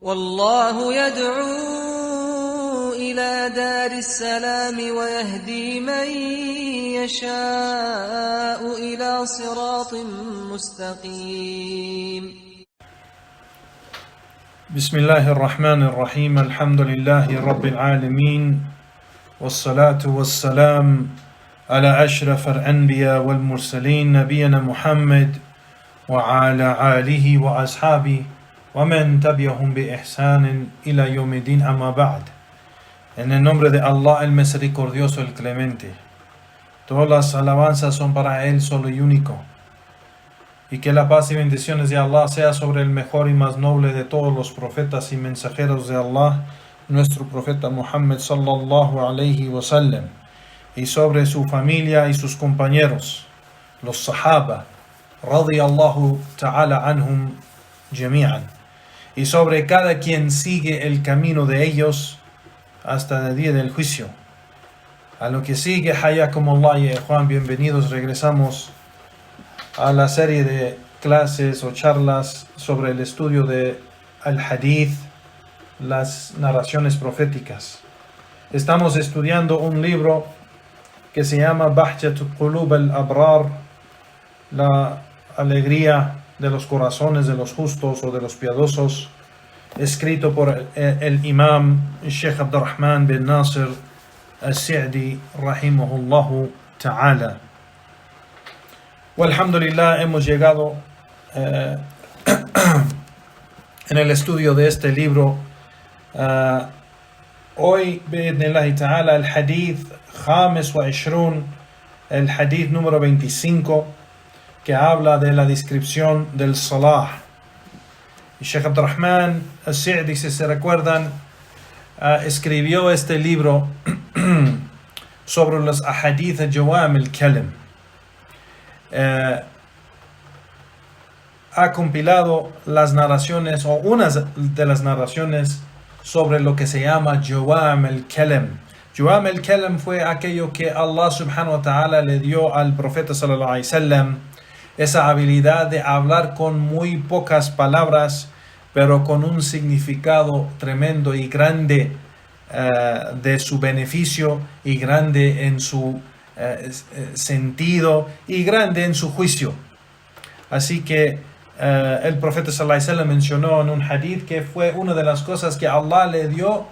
والله يدعو إلى دار السلام ويهدي من يشاء إلى صراط مستقيم. بسم الله الرحمن الرحيم. الحمد لله رب العالمين، والصلاة والسلام على أشرف الأنبياء والمرسلين نبينا محمد وعلى آله وأصحابه ومن تبعهم بإحسان إلى يوم الدين. أما بعد. En el nombre de Allah, el misericordioso, el clemente. Todas las alabanzas son para Él solo y único. Y que la paz y bendiciones de Allah sea sobre el mejor y más noble de todos los profetas y mensajeros de Allah, nuestro profeta Muhammad sallallahu alayhi wa sallam, y sobre su familia y sus compañeros, los sahaba, radiyallahu ta'ala anhum jami'an, y sobre cada quien sigue el camino de ellos hasta el día del juicio. A lo que sigue, hayakumullah y ikhwan, bienvenidos. Regresamos a la serie de clases o charlas sobre el estudio de al-hadith, las narraciones proféticas. Estamos estudiando un libro que se llama Bahjatu Qulub al-Abrar, la alegría de los corazones de los justos o de los piadosos, escrito por el imam Sheikh Abdurrahman bin Nasir al-Sa'di rahimahullahu ta'ala. Alhamdulillah, hemos llegado en el estudio de este libro. Hoy, bi'idhnillahi ta'ala, el hadith Khamis wa Ishrun, el hadith número 25, que habla de la descripción del salah. Y Sheikh Abdurrahman al-Sa'di, si se recuerdan, escribió este libro sobre los ahadith al-Jawam al-Kalim. Ha compilado las narraciones o unas de las narraciones sobre lo que se llama Jawam al-Kalim. Jawam al-Kalim fue aquello que Allah subhanahu wa ta'ala le dio al profeta sallallahu alayhi wasallam, esa habilidad de hablar con muy pocas palabras, pero con un significado tremendo y grande de su beneficio, y grande en su sentido, y grande en su juicio. Así que el profeta sallallahu alaihi wasallam mencionó en un hadith que fue una de las cosas que Allah le dio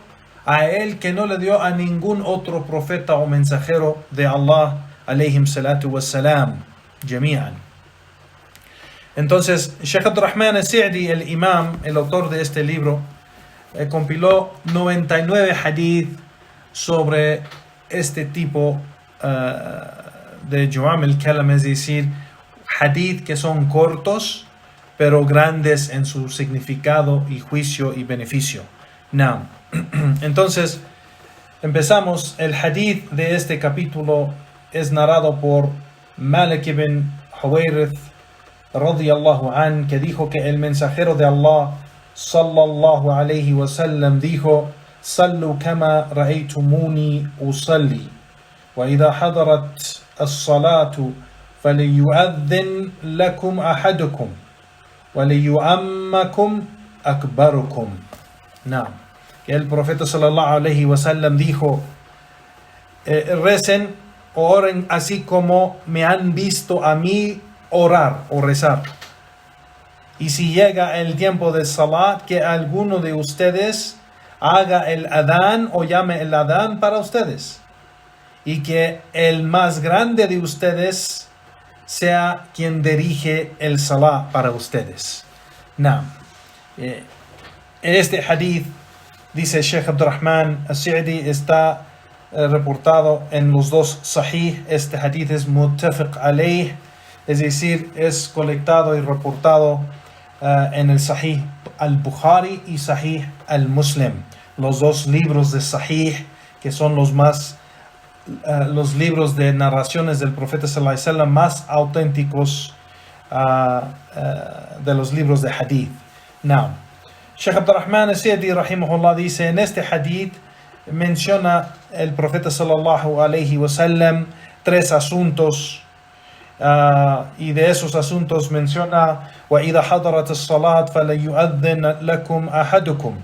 a él, que no le dio a ningún otro profeta o mensajero de Allah alayhim salatu wassalam jami'an. Entonces, Sheikh Abdurrahman al-Sa'di, el imam, el autor de este libro, compiló 99 hadith sobre este tipo de Jawam al-Kalam, es decir, hadith que son cortos pero grandes en su significado y juicio y beneficio. Now, entonces empezamos. El hadith de este capítulo es narrado por Malik ibn Huwayrith radiyallahu an, que dijo que el mensajero de Allah sallallahu alayhi wa sallam dijo: sallu kama ra'aytumuni usalli, وإذا حضرت الصلاة فليؤذن لكم أحدكم وليؤمكم أكبركم. Que el profeta sallallahu alayhi wa sallam dijo: recen o oren así como me han visto a mí orar o rezar. Y si llega el tiempo de salat, que alguno de ustedes haga el adán o llame el adán para ustedes, y que el más grande de ustedes sea quien dirige el salah para ustedes. En este hadith, dice Sheikh Abdurrahman al-Sa'di, está reportado en los dos sahih. Este hadith es muttafiq alayh, es decir, es colectado y reportado en el sahih al-Bukhari y sahih al-Muslim, los dos libros de sahih que son los libros de narraciones del profeta sallallahu alaihi wasallam más auténticos de los libros de hadith. Sheikh Abdurrahman al-Sa'di rahimahullah dice: en este hadith menciona el profeta sallallahu alaihi wasallam tres asuntos y de esos asuntos menciona وَإِذَا حَضَرَتِ الصَّلَاةِ فَلَيُؤَذِّنْ لَكُمْ أَحَدُكُمْ.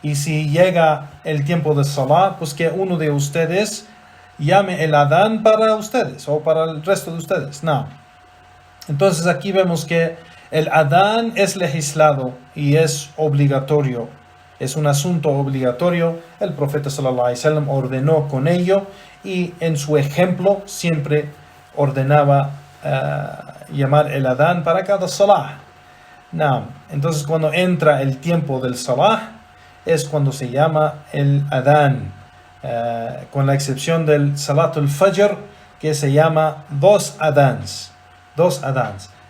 Y si llega el tiempo de salat, pues que uno de ustedes llame el adán para ustedes o para el resto de ustedes. No. Entonces aquí vemos que el adán es legislado y es obligatorio. Es un asunto obligatorio. El profeta sallallahu alaihi wasallam ordenó con ello y en su ejemplo siempre ordenaba llamar el adán para cada salah. No. Entonces cuando entra el tiempo del salah es cuando se llama el adán, con la excepción del salatul fajr, que se llama dos adans.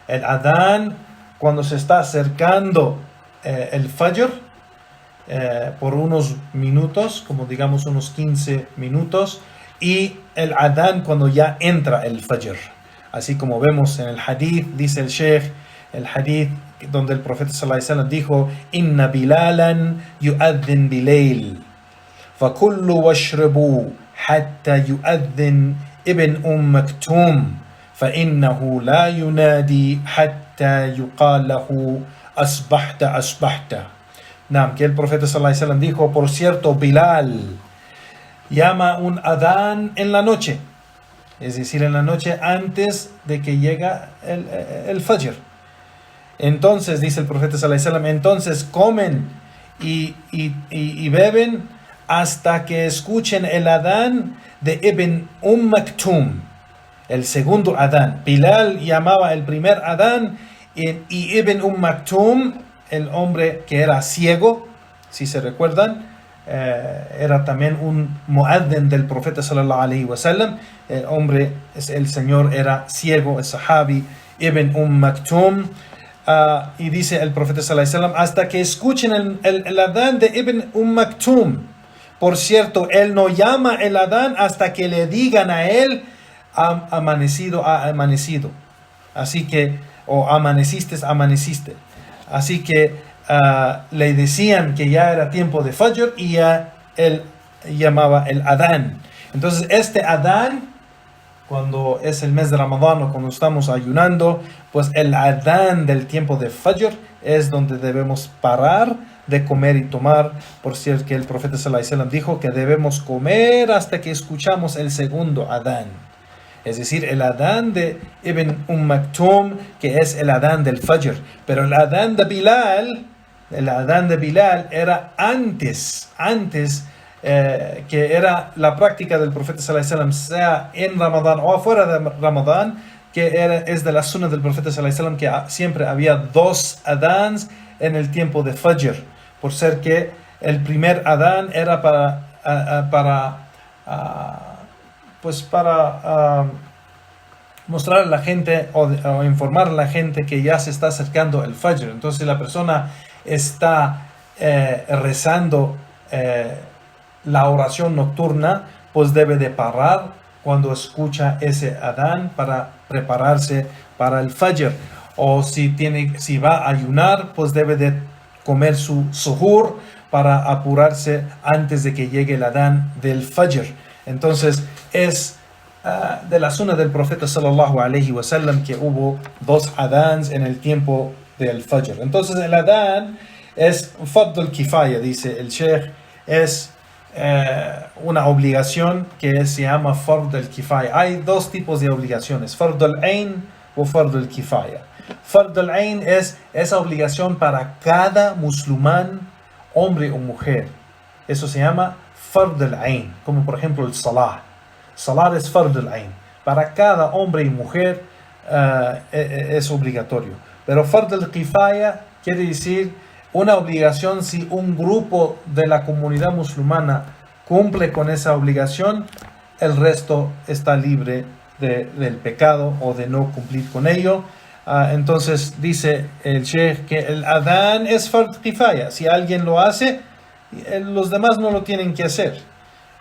El adán cuando se está acercando el fajr por unos minutos, como digamos unos 15 minutos, y el adán cuando ya entra el fajr. Así como vemos en el hadith, dice el sheikh, el hadith donde el profeta sallallahu alaihi wasallam dijo: Inna bilalan yu'adhin bilayl, fakullu washrabu hatta yu'adhin ibn Maktum, fa innahu la yunadi hatta yuqalahu asbahta. Que el profeta sallallahu alaihi wasallam dijo: por cierto, Bilal llama un adán en la noche, es decir, en la noche antes de que llega el fajr. Entonces, dice el profeta sallallahu alaihi wasallam, entonces comen y beben hasta que escuchen el adán de Ibn Maktum, el segundo adán. Bilal llamaba el primer adán y Ibn Maktum, el hombre que era ciego, si se recuerdan, era también un muaddin del profeta sallallahu alaihi wasallam. El señor era ciego, el sahabi Ibn Maktum. Y dice el profeta sallallahu alaihi wasallam, hasta que escuchen el adán de Ibn Maktum. Por cierto, él no llama el adán hasta que le digan a él: ha amanecido. Así que, o amaneciste. Así que le decían que ya era tiempo de fajr y ya él llamaba el adán. Entonces este adán, cuando es el mes de Ramadán o cuando estamos ayunando, pues el adán del tiempo de fajr es donde debemos parar de comer y tomar. Por cierto que el profeta sallallahu alaihi wasallam dijo que debemos comer hasta que escuchamos el segundo adán. Es decir, el adán de Ibn Maktum, que es el adán del fajr. Pero el adán de Bilal era antes que era la práctica del profeta sallallahu alaihi wasallam, sea en Ramadán o afuera de Ramadán, que es de la sunna del profeta sallallahu alaihi wasallam que siempre había dos adans en el tiempo de fajr, por ser que el primer adán era para mostrar a la gente o informar a la gente que ya se está acercando el fajr. Entonces la persona está rezando la oración nocturna, pues debe de parar cuando escucha ese adán para prepararse para el fajr. O si va a ayunar, pues debe de comer su suhur para apurarse antes de que llegue el adán del fajr. Entonces es de la sunna del profeta sallallahu alaihi wasallam que hubo dos adans en el tiempo del fajr. Entonces el adán es fard al-kifaya, dice el sheikh, es una obligación que se llama fard al-kifaya. Hay dos tipos de obligaciones, fard al-ain o fard al-kifaya. Fard al-ain es esa obligación para cada musulmán, hombre o mujer. Eso se llama fard al-ain, como por ejemplo el salah. Salat es fard al-ain. Para cada hombre y mujer es obligatorio. Pero fard al-kifaya quiere decir una obligación si un grupo de la comunidad musulmana cumple con esa obligación, el resto está libre del pecado o de no cumplir con ello. Entonces dice el sheikh que el adán es fard al-kifaya. Si alguien lo hace, los demás no lo tienen que hacer.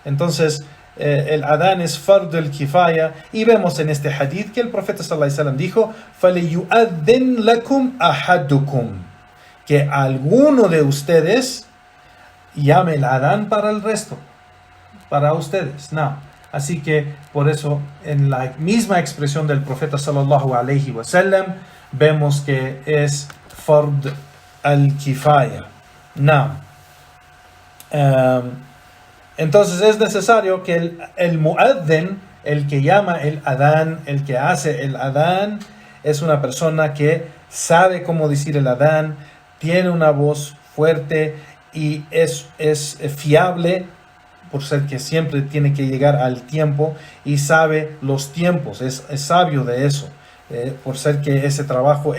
Entonces el adán es fard al-kifaya, y vemos en este hadith que el profeta sallallahu alaihi wasallam dijo: فَلِيُؤَذِّنْ لَكُمْ أَحَدُكُمْ, que alguno de ustedes llame el adán para el resto, para ustedes. No. Así que por eso en la misma expresión del profeta sallallahu alaihi wasallam vemos que es fard al-kifaya. Entonces es necesario que el muaddin, el que llama el adán, el que hace el adán, es una persona que sabe cómo decir el adán, tiene una voz fuerte y es fiable, por ser que siempre tiene que llegar al tiempo y sabe los tiempos, es sabio de eso, por ser que ese trabajo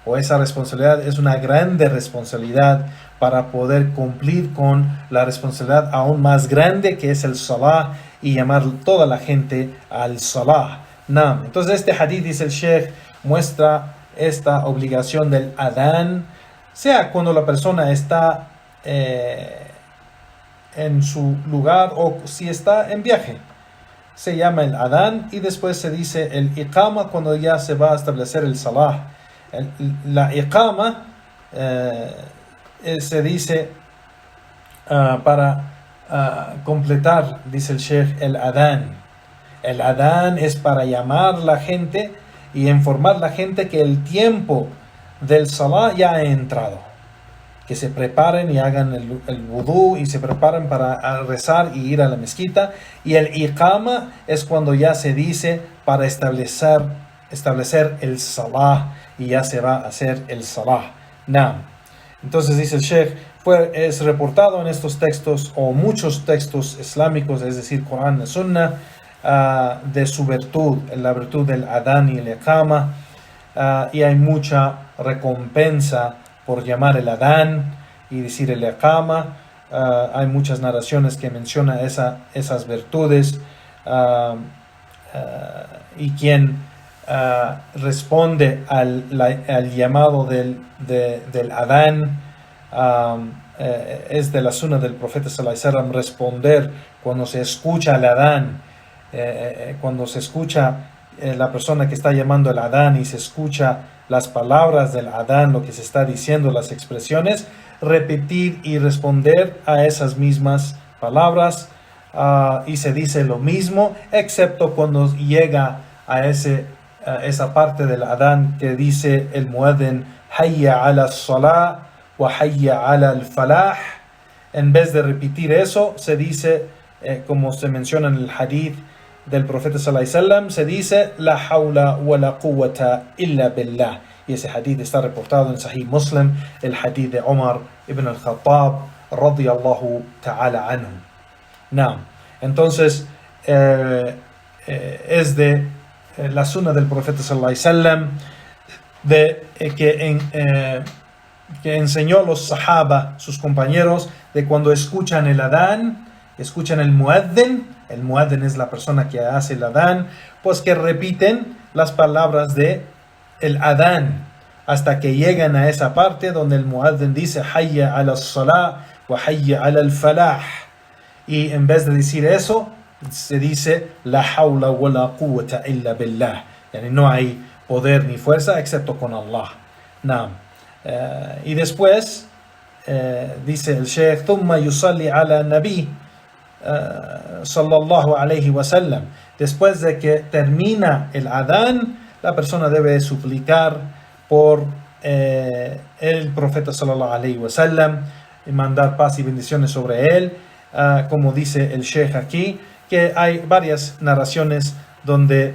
o esa responsabilidad es una grande responsabilidad para poder cumplir con la responsabilidad aún más grande que es el salah y llamar toda la gente al salah. Entonces este hadith, dice el Sheikh, muestra esta obligación del adán, sea cuando la persona está en su lugar o si está en viaje. Se llama el adán y después se dice el iqama cuando ya se va a establecer el salah. La iqama se dice para completar, dice el Sheikh, el adán. El adán es para llamar a la gente y informar a la gente que el tiempo del salah ya ha entrado, que se preparen y hagan el wudú y se preparen para rezar y ir a la mezquita. Y el iqama es cuando ya se dice para establecer el salah y ya se va a hacer el salah. Entonces dice el Sheikh, es reportado en estos textos o muchos textos islámicos, es decir, Corán y Sunnah, de su virtud, la virtud del adán y el iqama, y hay mucha recompensa por llamar el adán y decir el iqama. Hay muchas narraciones que mencionan esas virtudes, y quien responde al llamado del adán, es de la sunna del profeta sallallahu alaihi wasallam responder cuando se escucha el adán, cuando se escucha la persona que está llamando el adán y se escucha las palabras del adán, lo que se está diciendo, las expresiones, repetir y responder a esas mismas palabras, y se dice lo mismo, excepto cuando llega a esa parte del adán que dice el mueddin hayya ala salah wa hayya ala al falah. En vez de repetir eso, se dice, como se menciona en el hadith del profeta sallallahu alaihi wasallam, se dice la hawla wa la quwwata illa billah, y ese hadith está reportado en Sahih Muslim, el hadith de Umar ibn al-Khattab radiyallahu ta'ala anhu. Entonces es de la sunna del profeta sallallahu alaihi wasallam que enseñó a los sahaba, sus compañeros, de cuando escuchan el adán, escuchan el muaddin es la persona que hace el adán, pues que repiten las palabras de el adán hasta que llegan a esa parte donde el muaddin dice hayya ala salah wa hayya ala al falah, y en vez de decir eso se dice la hawla wa la quwwata illa billah, yani no hay poder ni fuerza excepto con Allah. Y después dice el Sheikh thumma yusalli ala nabi sallallahu alayhi wa sallam. Después de que termina el adán, la persona debe suplicar por el profeta sallallahu alayhi wa sallam y mandar paz y bendiciones sobre él, como dice el Sheikh aquí, que hay varias narraciones donde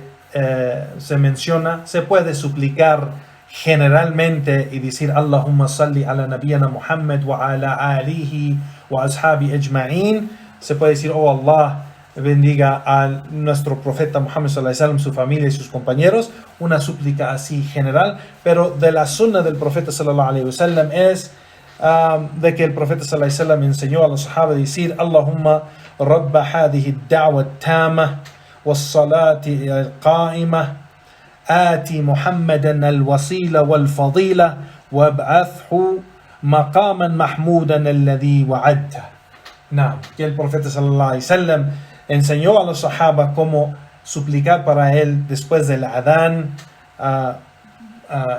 se menciona, se puede suplicar generalmente y decir Allahumma salli ala nabiyyina Muhammad wa ala alihi wa ashabi ajma'in. Se puede decir, oh Allah, bendiga a nuestro profeta Muhammad sallallahu alaihi wasallam, su familia y sus compañeros, una súplica así general. Pero de la sunna del profeta sallallahu alaihi wasallam es de que el profeta sallallahu alaihi wasallam enseñó a los sahaba a decir Allahumma rabba hadhihi ad-da'wa at-tamah was-salati al-qa'imah آتي محمدا الوسيلة والفضيلة وابعثه مقاما محمودا الذي وعدته. Que el profeta sallallahu alaihi wasallam enseñó a los sahaba cómo suplicar para él después del adán,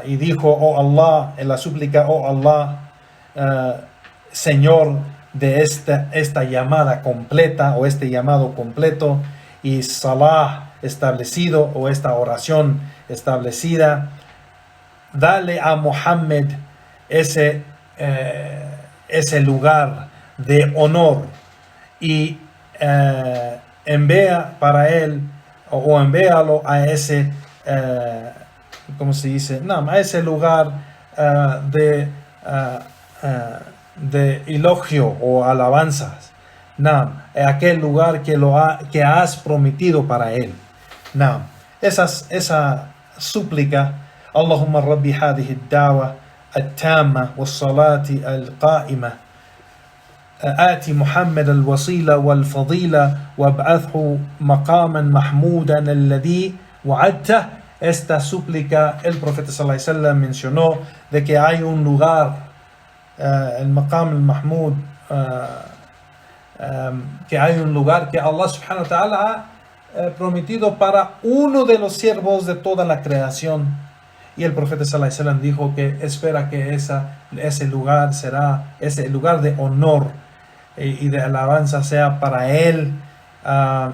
y dijo, oh Allah, en la súplica, oh Allah, Señor de esta llamada completa o este llamado completo, y salah establecido, o esta oración establecida. Dale a Muhammad ese lugar de honor y envía para él, o envíalo a ese ¿cómo se dice? No, a ese lugar de elogio o alabanzas. Aquel lugar que has prometido para él. Esa súplica, Allahumma rabbi hadhihi ad-da'wa at-tamma was-salati al-qa'ima آتي محمد الوسيلة والفضيلة وابعثه مقاما محمودا الذي وعدته. Esta súplica el profeta sallallahu alaihi wasallam mencionó de que hay un lugar, el maqam al-mahmud, que hay un lugar que Allah subhanahu wa ta'ala ha prometido para uno de los siervos de toda la creación. Y el profeta sallallahu alaihi wasallam dijo que espera que ese lugar será ese lugar de honor y de alabanza sea para él,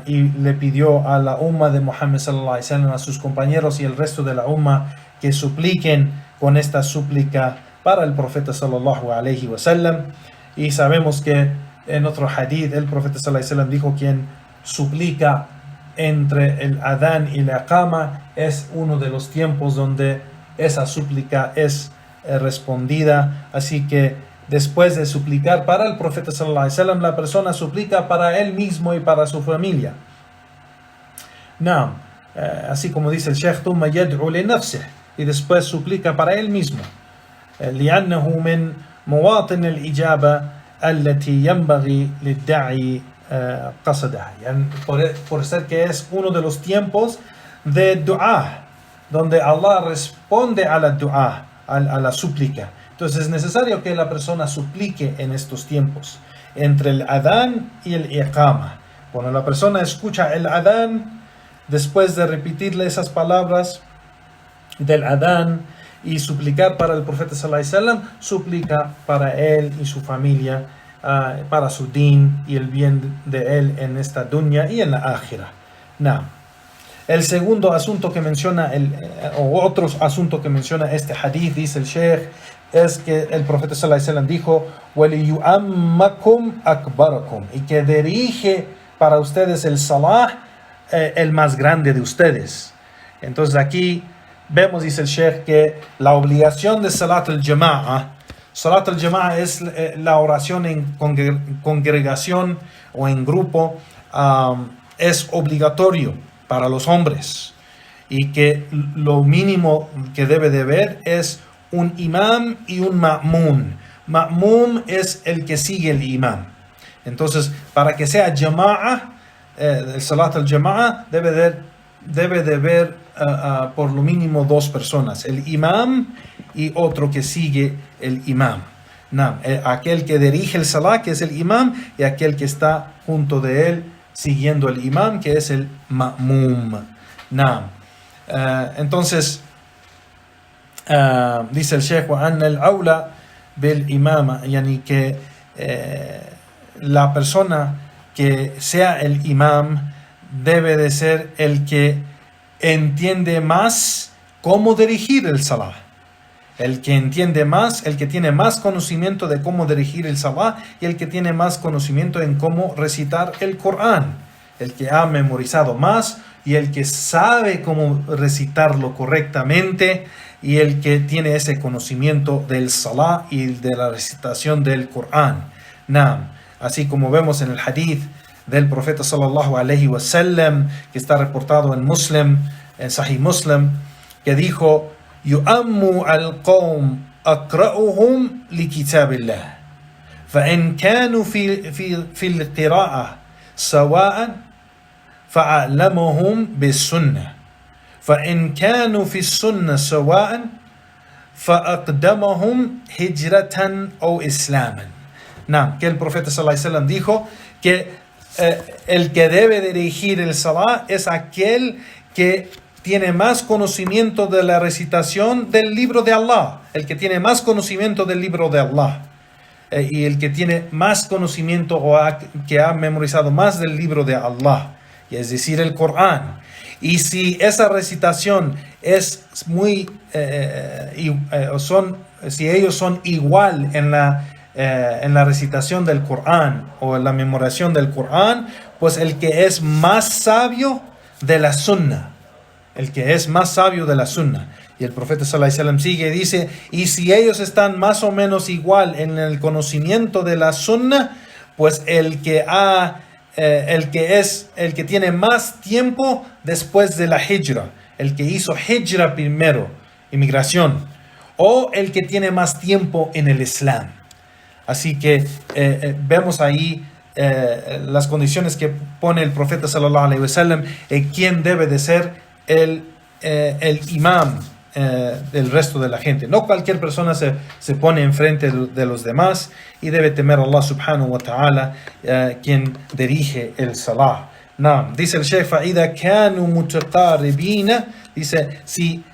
y le pidió a la umma de Muhammad sallallahu alaihi wasallam, a sus compañeros y el resto de la umma, que supliquen con esta súplica para el profeta sallallahu alaihi wasallam. Y sabemos que en otro hadith el profeta sallallahu alaihi wasallam dijo: quien suplica entre el adán y la iqama es uno de los tiempos donde esa súplica es respondida. Así que después de suplicar para el profeta sallallahu alaihi wasallam, la persona suplica para él mismo y para su familia. Así como dice el Sheikh, ثم يدعو لنفسه, y después suplica para él mismo. لأنه من مواطن الإجابة التي ينبغي للداعي قصدها. Por ser que es uno de los tiempos de dua, donde Allah responde a la dua, a la súplica. Entonces es necesario que la persona suplique en estos tiempos, entre el adán y el iqama. Cuando la persona escucha el adán, después de repetirle esas palabras del adán y suplicar para el profeta sallallahu alaihi wasallam, suplica para él y su familia, para su din y el bien de él en esta dunya y en la akhirah. El segundo asunto que menciona, o otro asunto que menciona este hadith, dice el Sheikh, es que el profeta sallallahu alaihi wasallam dijo: وَلِيُؤَمَّكُمْ أَكْبَرَكُمْ, y que dirige para ustedes el salah, el más grande de ustedes. Entonces aquí vemos, dice el Sheikh, que la obligación de Salat al-Jama'a es la oración en congregación o en grupo, es obligatorio para los hombres, y que lo mínimo que debe de haber es un imam y un ma'mum. Ma'mum es el que sigue el imam. Entonces, para que sea jama'a, el salat al-jama'a, debe de haber por lo mínimo dos personas, el imam y otro que sigue el imam. Aquel que dirige el salat, que es el imam, y aquel que está junto de él siguiendo el imam, que es el ma'mum. Entonces dice el Sheikh: وأن الأولى بالإمامة, yani que la persona que sea el imam debe de ser el que entiende más cómo dirigir el salah. El que entiende más, el que tiene más conocimiento de cómo dirigir el salah, y el que tiene más conocimiento en cómo recitar el Corán. El que ha memorizado más y el que sabe cómo recitarlo correctamente, y el que tiene ese conocimiento del salah y de la recitación del Corán. Así como vemos en el hadith del profeta sallallahu alaihi wasallam, que está reportado en Muslim, en Sahih Muslim, que dijo: يؤم القوم أقرأهم لكتاب الله فإن كانوا في القراءة سواء فأعلمهم بالسنة فإن كانوا في السنة سواء فأقدمهم هجرة أو إسلاما. Que el profeta sallallahu alaihi wasallam dijo que el que debe dirigir el salah es aquel que tiene más conocimiento de la recitación del libro de Allah, el que tiene más conocimiento del libro de Allah, y el que tiene más conocimiento o que ha memorizado más del libro de Allah. y es decir, el Corán. Y si esa recitación es muy, si ellos son igual en la recitación del Corán o en la memoración del Corán, pues el que es más sabio de la Sunna, el que es más sabio de la Sunna. Y el profeta sallallahu alaihi wasallam sigue y dice, y si ellos están más o menos igual en el conocimiento de la Sunna, pues el que tiene más tiempo después de la hijra, el que hizo hijra primero, inmigración, o el que tiene más tiempo en el Islam. Así que vemos ahí las condiciones que pone el profeta sallallahu alaihi wasallam, quién debe de ser el imam del resto de la gente. No cualquier persona se pone enfrente de los demás, y debe temer a Allah subhanahu wa ta'ala, quien dirige el salah. Dice el Shaykh, فَإِذَا كَانُوا مُتَقَارِبِينَ, dice, si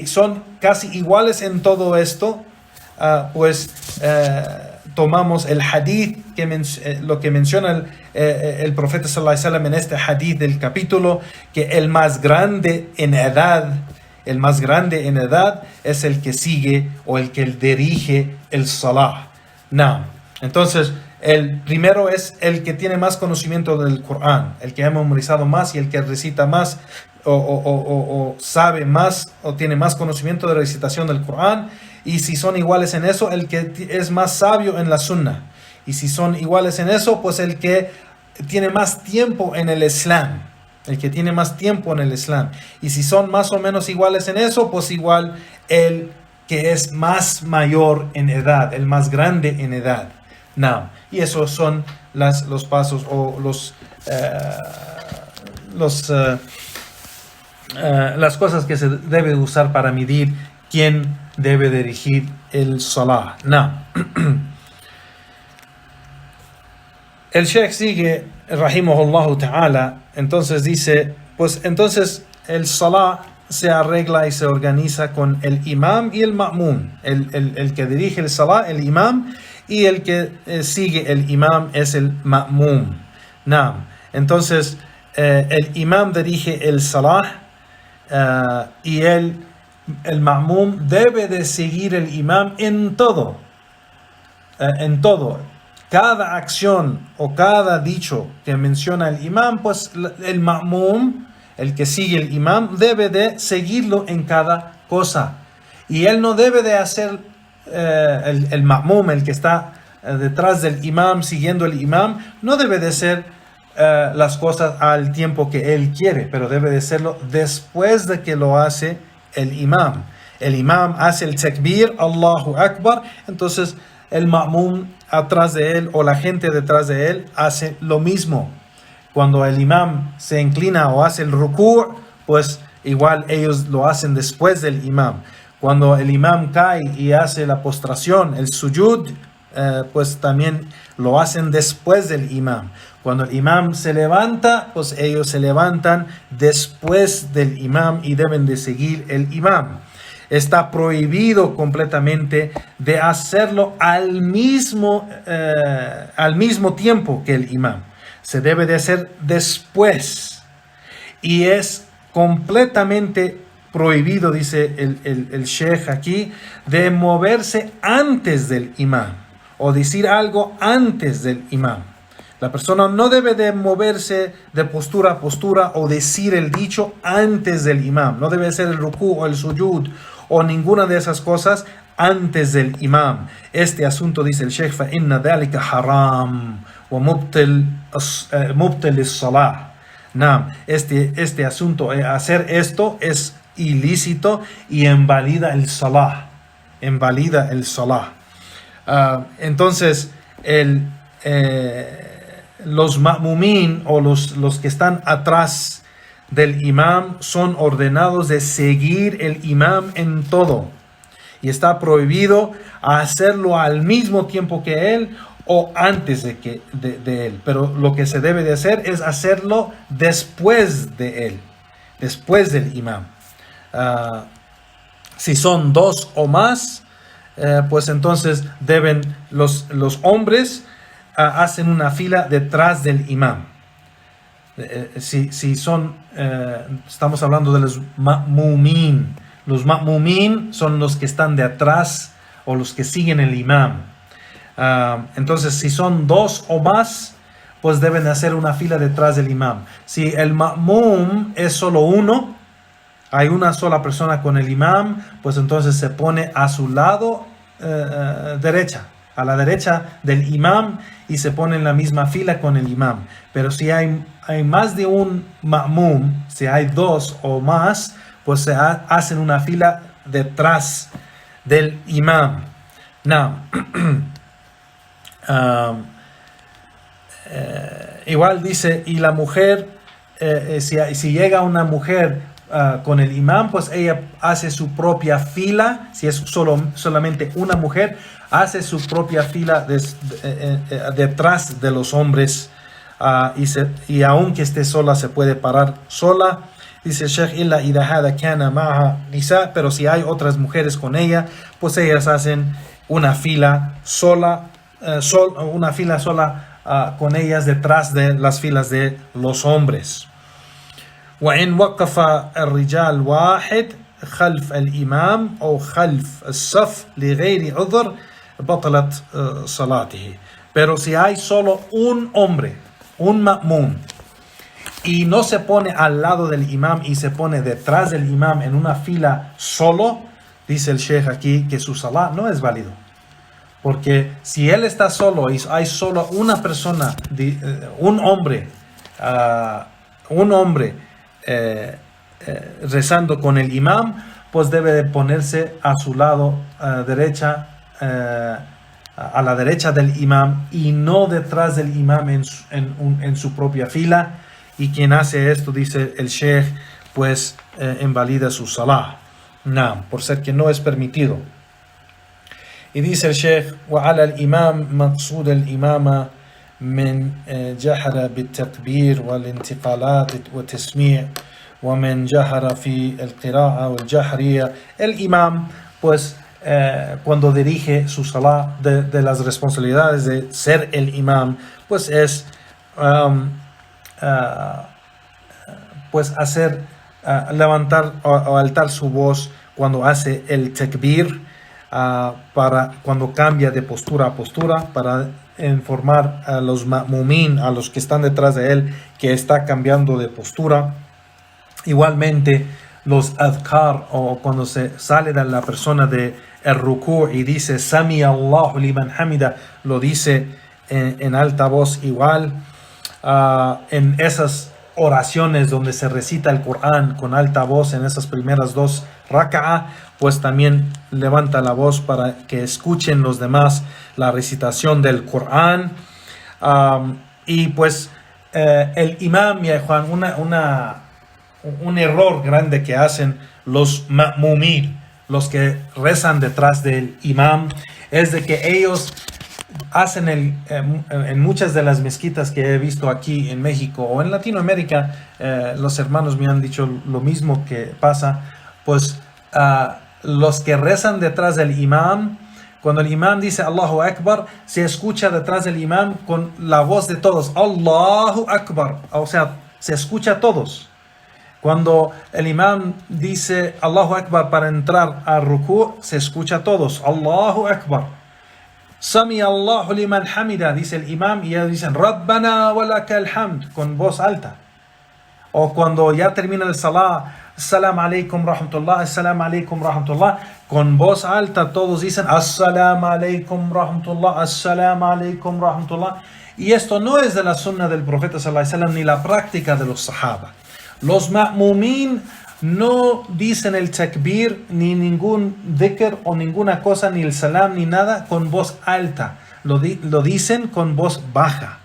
son casi iguales en todo esto, pues tomamos el hadith, lo que menciona el profeta sallallahu alaihi wasallam en este hadith del capítulo, que el más grande en edad es el que sigue o el que dirige el salah. Entonces, el primero es el que tiene más conocimiento del Corán, el que ha memorizado más y el que recita más o sabe más o tiene más conocimiento de la recitación del Corán. Y si son iguales en eso, el que es más sabio en la Sunna. Y si son iguales en eso, pues el que tiene más tiempo en el Islam. El que tiene más tiempo en el Islam. Y si son más o menos iguales en eso, pues igual el que es más mayor en edad, el más grande en edad. Y esos son los pasos o las cosas que se debe usar para medir quién debe dirigir el salah. El Sheikh sigue, rahimahullah ta'ala, entonces dice, pues entonces el salah se arregla y se organiza con el imam y el ma'mum. El que dirige el salah, el imam, y el que sigue el imam es el ma'mum. Entonces el imam dirige el salah, y el ma'mum debe de seguir el imam en todo. Cada acción o cada dicho que menciona el imam, pues el ma'mum, el que sigue el imam, debe de seguirlo en cada cosa. Y él no debe de hacer, el ma'mum, el que está detrás del imam, siguiendo el imam, no debe de hacer las cosas al tiempo que él quiere, pero debe de hacerlo después de que lo hace el imam. El imam hace el takbir, Allahu Akbar, entonces el ma'mum atrás de él o la gente detrás de él hace lo mismo. Cuando el imam se inclina o hace el ruku', pues igual ellos lo hacen después del imam. Cuando el imam cae y hace la postración, el sujud, pues también lo hacen después del imam. Cuando el imam se levanta, pues ellos se levantan después del imam y deben de seguir el imam. Está prohibido completamente de hacerlo al mismo tiempo que el imam. Se debe de hacer después. Y es completamente prohibido, dice el sheikh aquí, de moverse antes del imam o decir algo antes del imam. La persona no debe de moverse de postura a postura o decir el dicho antes del imam. No debe ser el rukú o el sujud o ninguna de esas cosas antes del imam. Este asunto, dice el sheikh, فَإِنَّ ذَلِكَ حَرَامٌ وَمُبْطِلِ الصَّلَاةِ. Este asunto, hacer esto es ilícito y invalida el salah. Entonces, los ma'mumin o los que están atrás del imam son ordenados de seguir el imam en todo. Y está prohibido hacerlo al mismo tiempo que él o antes de él. Pero lo que se debe de hacer es hacerlo después de él, después del imam. Si son dos o más, pues entonces deben los hombres hacen una fila detrás del imam. si son, estamos hablando de los ma'mumin. Los ma'mumin son los que están de atrás o los que siguen el imam. Entonces, si son dos o más, pues deben hacer una fila detrás del imam. Si el ma'mum es solo uno, hay una sola persona con el imam, pues entonces se pone a su lado derecha, a la derecha del imam, y se pone en la misma fila con el imam. Pero si hay más de un ma'mum, si hay dos o más, pues se hacen una fila detrás del imam. Now, igual dice, y la mujer, si llega una mujer con el imam, pues ella hace su propia fila. Si es solamente una mujer, hace su propia fila detrás de los hombres, y aunque esté sola, se puede parar sola. Dice el Sheikh, illa idha hada kana ma'aha nisa, pero si hay otras mujeres con ella, pues ellas hacen una fila sola, con ellas detrás de las filas de los hombres. وإن وقف الرجال واحد خلف الإمام أو خلف الصف لغير عذر بطلت صلاته. Pero si hay solo un hombre, un ma'mum, y no se pone al lado del imam y se pone detrás del imam en una fila solo, dice el Sheikh aquí que su salah no es válido. Porque si él está solo y hay solo una persona, un hombre rezando con el imam, pues debe de ponerse a su lado derecha, a la derecha del imam, y no detrás del imam en su propia fila. Y quien hace esto, dice el Sheikh, pues invalida su salah, por ser que no es permitido. Y dice el Sheikh, وعلى الإمام مقصود الإمامة من جهر بالتكبير والانتقالات والتسميع ومن جهر في القراءة والجهرية. El imam, pues cuando dirige su salah, de las responsabilidades de ser el imam, pues es pues hacer levantar o alzar su voz cuando hace el takbir, para cuando cambia de postura a postura, para informar a los ma'mumin, a los que están detrás de él, que está cambiando de postura. Igualmente los adhkar, o cuando se sale de la persona de el ruku' y dice Sami Allahu liman hamida, lo dice en alta voz igual. En esas oraciones donde se recita el Corán con alta voz, en esas primeras dos raka'ah, pues también levanta la voz para que escuchen los demás la recitación del Corán. Y pues el imam, ya Juan, un error grande que hacen los ma'mumin, los que rezan detrás del imam, es de que ellos hacen en muchas de las mezquitas que he visto aquí en México o en Latinoamérica, los hermanos me han dicho lo mismo que pasa, pues los que rezan detrás del imam, cuando el imam dice Allahu Akbar, se escucha detrás del imam con la voz de todos, Allahu Akbar, o sea, se escucha a todos. Cuando el imam dice Allahu Akbar para entrar a ruku', se escucha a todos, Allahu Akbar. Sami Allahu liman hamida, dice el imam, y ellos dicen Rabbana walakal hamd, con voz alta. O cuando ya termina el salah, Assalamu alaikum rahmatullah, Assalamu alaikum rahmatullah, con voz alta todos dicen Assalamu alaikum rahmatullah, Assalamu alaikum rahmatullah. Y esto no es de la sunna del profeta sallallahu alaihi wasallam ni la práctica de los sahaba. Los ma'mumin no dicen el takbir, ni ningún dhikr o ninguna cosa, ni el salam, ni nada con voz alta. Lo dicen con voz baja.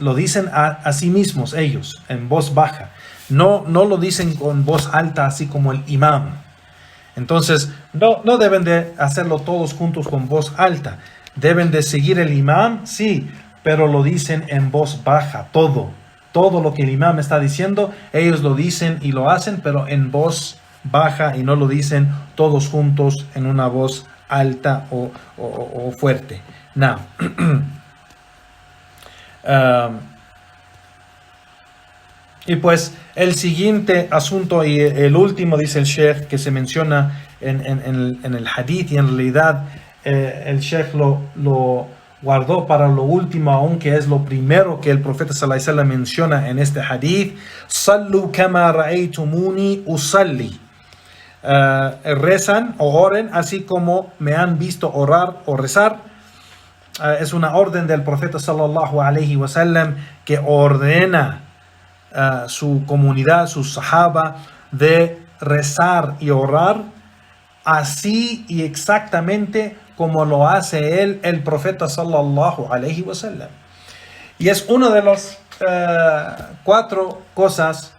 Lo dicen a sí mismos ellos, en voz baja. No lo dicen con voz alta, así como el imam. Entonces, no deben de hacerlo todos juntos con voz alta. Deben de seguir el imam, sí, pero lo dicen en voz baja, todo lo que el imam está diciendo, ellos lo dicen y lo hacen, pero en voz baja, y no lo dicen todos juntos en una voz alta o fuerte. Now, Y pues el siguiente asunto y el último, dice el Sheikh, que se menciona en el hadith, y en realidad el Sheikh lo guardó para lo último, aunque es lo primero que el profeta sallallahu alaihi wasallam menciona en este hadith: Sallu kama ra'aytumuni usalli. Rezan o oren así como me han visto orar o rezar. Es una orden del profeta sallallahu alaihi wasallam que ordena su comunidad, sus sahaba, de rezar y orar así y exactamente como lo hace él, el profeta sallallahu alaihi wasallam. Y es una de las 4 cosas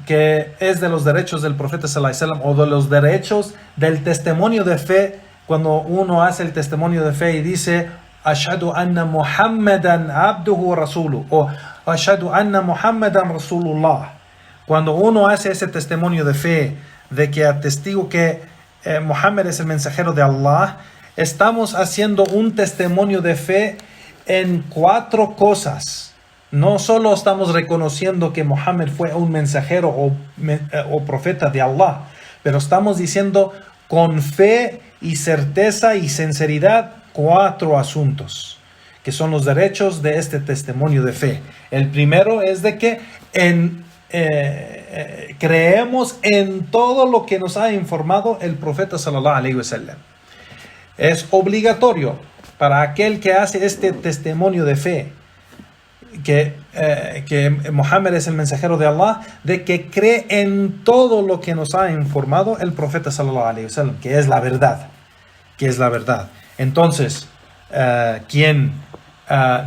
que es de los derechos del profeta sallallahu alaihi wasallam, o de los derechos del testimonio de fe, cuando uno hace el testimonio de fe y dice Ashhadu anna Muhammadan abduhu wa rasuluhu, o Ashhadu anna Muhammadan Rasulullah. Cuando uno hace ese testimonio de fe, de que atestigo que Muhammad es el mensajero de Allah, estamos haciendo un testimonio de fe en 4 cosas. No solo estamos reconociendo que Muhammad fue un mensajero o profeta de Allah, pero estamos diciendo con fe y certeza y sinceridad 4 asuntos, que son los derechos de este testimonio de fe. El primero es de que creemos en todo lo que nos ha informado el profeta sallallahu alaihi wasallam. Es obligatorio para aquel que hace este testimonio de fe que Muhammad es el mensajero de Allah, de que cree en todo lo que nos ha informado el profeta sallallahu alaihi wasallam, que es la verdad, Entonces, quien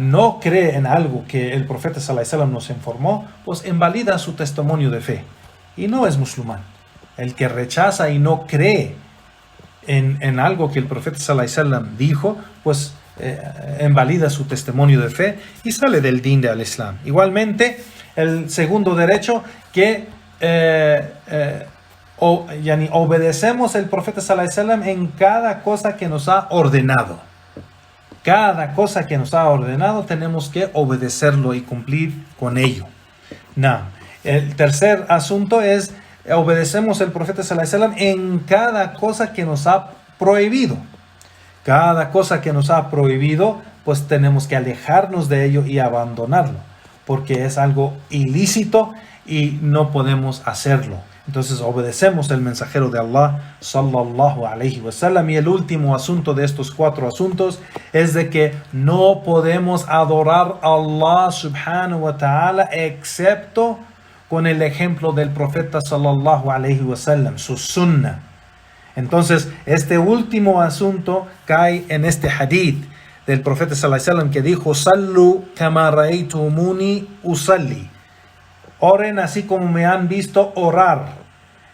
no cree en algo que el profeta sallallahu alaihi wasallam nos informó, pues invalida su testimonio de fe y no es musulmán. El que rechaza y no cree en algo que el profeta sallallahu alaihi wasallam dijo, pues invalida su testimonio de fe y sale del din del Islam. Igualmente, el segundo derecho, que obedecemos al profeta sallallahu alaihi wasallam en cada cosa que nos ha ordenado. Cada cosa que nos ha ordenado tenemos que obedecerlo y cumplir con ello. El tercer asunto es obedecemos al profeta sallallahu alaihi wasallam en cada cosa que nos ha prohibido. Cada cosa que nos ha prohibido, pues tenemos que alejarnos de ello y abandonarlo, porque es algo ilícito y no podemos hacerlo. Entonces obedecemos al mensajero de Allah sallallahu alaihi wasallam. Y el último asunto de estos 4 asuntos es de que no podemos adorar a Allah subhanahu wa ta'ala excepto con el ejemplo del profeta sallallahu alaihi wasallam, su sunnah. Entonces, este último asunto cae en este hadith del profeta sallallahu alaihi wasallam que dijo: Sallu kama ra'aytumuni usalli. Oren así como me han visto orar.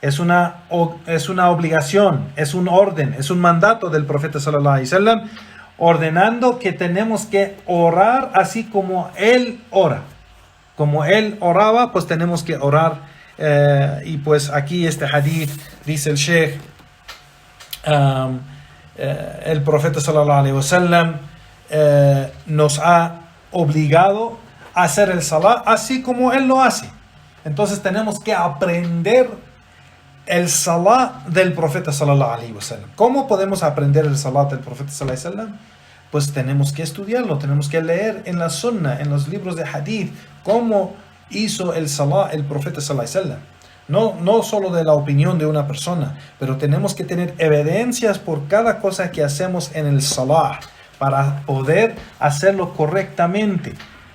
Es una obligación, es un orden, es un mandato del profeta sallallahu alaihi wasallam, ordenando que tenemos que orar así como él ora. Como él oraba, pues tenemos que orar. Y pues aquí este hadith, dice el Sheikh, el profeta sallallahu alaihi wasallam nos ha obligado a hacer el salat así como él lo hace. Entonces tenemos que aprender el salat del profeta sallallahu alaihi wasallam. ¿Cómo podemos aprender el salat del profeta sallallahu alaihi wasallam? Pues tenemos que estudiarlo, tenemos que leer en la sunnah, en los libros de hadith, cómo hizo el salat el profeta sallallahu alaihi wasallam. No solo de la opinión de una persona, pero tenemos que tener evidencias por cada cosa que hacemos en el salah para poder hacerlo correctamente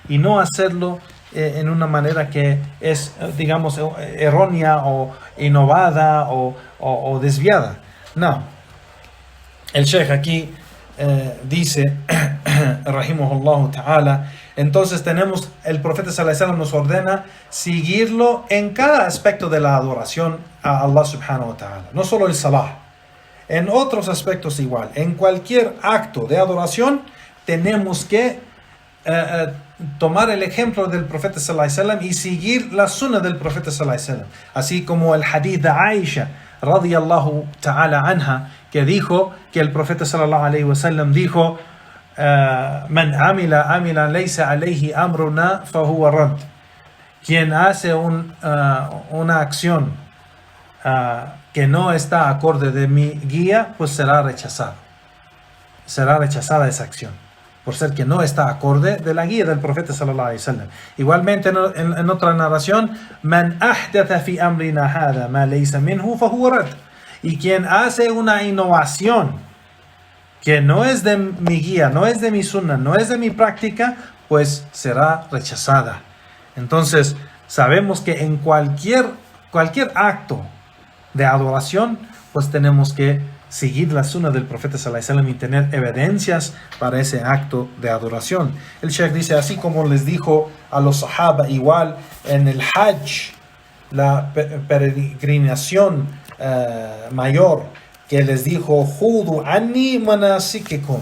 y no hacerlo en una manera que es, digamos, errónea o innovada o desviada. No. El Sheikh aquí dice, rahimahullah ta'ala, entonces tenemos, el profeta sallallahu alaihi wasallam nos ordena seguirlo en cada aspecto de la adoración a Allah subhanahu wa ta'ala, no solo el salah, en otros aspectos igual. En cualquier acto de adoración tenemos que tomar el ejemplo del profeta sallallahu alaihi wasallam y seguir la sunnah del profeta sallallahu alaihi wasallam, así como el hadith de Aisha radiyallahu ta'ala anha, que dijo que el profeta sallallahu alaihi wasallam dijo: Man amila laysa alayhi amruna fahuwa rad. quien hace una acción que no está acorde de mi guía, pues será rechazado. Será rechazada esa acción, por ser que no está acorde de la guía del profeta sallallahu alaihi wasallam. Igualmente en otra narración, man ahdatha fi amrina hada ma laysa minhu fahuwa rad. Y quien hace una innovación que no es de mi guía, no es de mi sunnah, no es de mi práctica, pues será rechazada. Entonces, sabemos que en cualquier acto de adoración, pues tenemos que seguir la sunnah del profeta sallallahu alaihi wasallam y tener evidencias para ese acto de adoración. El Sheikh dice, así como les dijo a los sahaba, igual en el Hajj, la peregrinación mayor, que les dijo, Judu anni manasikikum,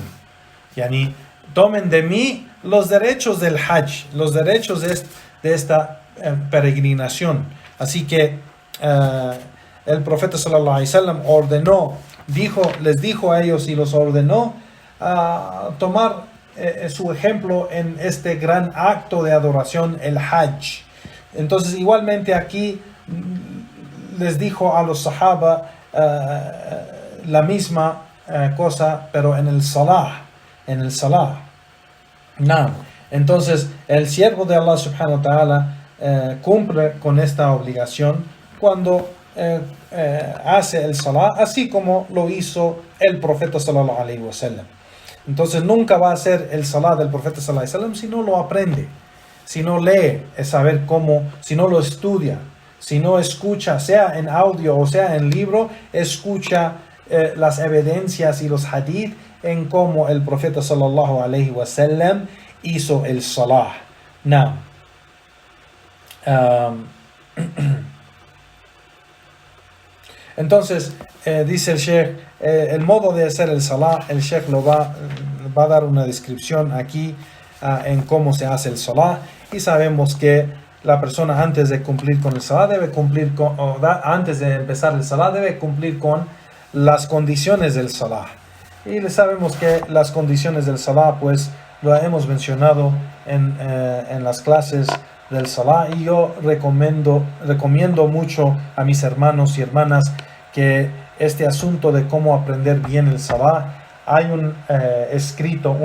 yani, tomen de mí los derechos del Hajj, los derechos de esta peregrinación. Así que el profeta sallallahu alaihi wasallam les dijo a ellos y los ordenó a tomar su ejemplo en este gran acto de adoración, el Hajj. Entonces, igualmente aquí les dijo a los sahaba la misma cosa, pero en el salah. Entonces, el siervo de Allah subhanahu wa ta'ala cumple con esta obligación cuando hace el salah, así como lo hizo el profeta sallallahu alaihi wasallam. Entonces nunca va a hacer el salah del profeta sallallahu alaihi wasallam si no lo aprende, si no lee, es saber cómo, si no lo estudia, si no escucha, sea en audio o sea en libro, escucha las evidencias y los hadith en cómo el profeta sallallahu alaihi wasallam hizo el salah. Now, entonces, dice el Sheikh, el modo de hacer el salah, el Sheikh va a dar una descripción aquí en cómo se hace el salah, y sabemos que la persona antes de cumplir con el salah antes de empezar el salah debe cumplir con las condiciones del salah. Y sabemos que las condiciones del salah, pues lo hemos mencionado en las clases del salah, y yo recomiendo mucho a mis hermanos y hermanas que este asunto de cómo aprender bien el salah, hay un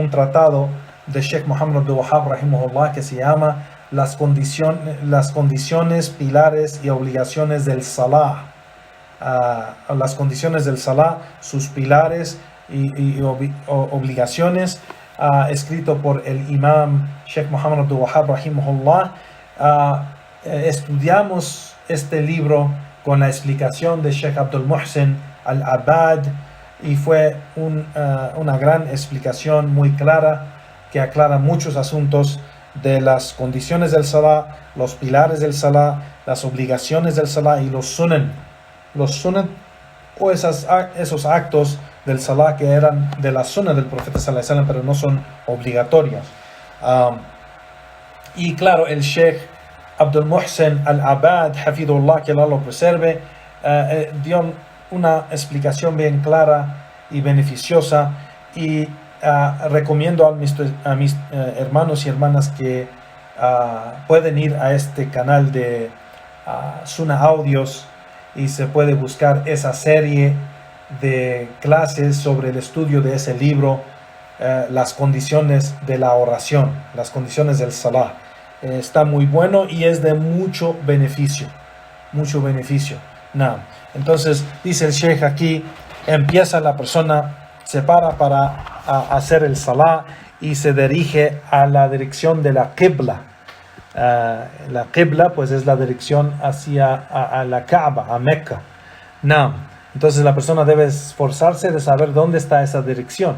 tratado de Sheikh Muhammad Abdul Wahhab rahimahullah que se llama las condiciones, pilares y obligaciones del salah. Las condiciones del salah, sus pilares y obligaciones, escrito por el imam Sheikh Muhammad Abdul Wahhab rahimahullah. Estudiamos este libro con la explicación de Sheikh Abdul Muhsin Al-Abad, y fue una gran explicación muy clara que aclara muchos asuntos de las condiciones del salah, los pilares del salah, las obligaciones del salah y los sunan o esos actos del salah que eran de la sunnah del profeta sallallahu alaihi wasallam, pero no son obligatorios. Y claro, el Sheikh Abdul Muhsin Al-Abad, hafidhullah, que Allah lo preserve, dio una explicación bien clara y beneficiosa, y recomiendo a mis hermanos y hermanas que pueden ir a este canal de Sunnah Audios, y se puede buscar esa serie de clases sobre el estudio de ese libro, las condiciones de la oración, las condiciones del salah. Está muy bueno y es de mucho beneficio. Entonces dice el Sheikh aquí, empieza la persona, se para hacer el salah y se dirige a la dirección de la qibla. La qibla pues es la dirección hacia a la Kaaba, a Mecca. Entonces la persona debe esforzarse de saber dónde está esa dirección.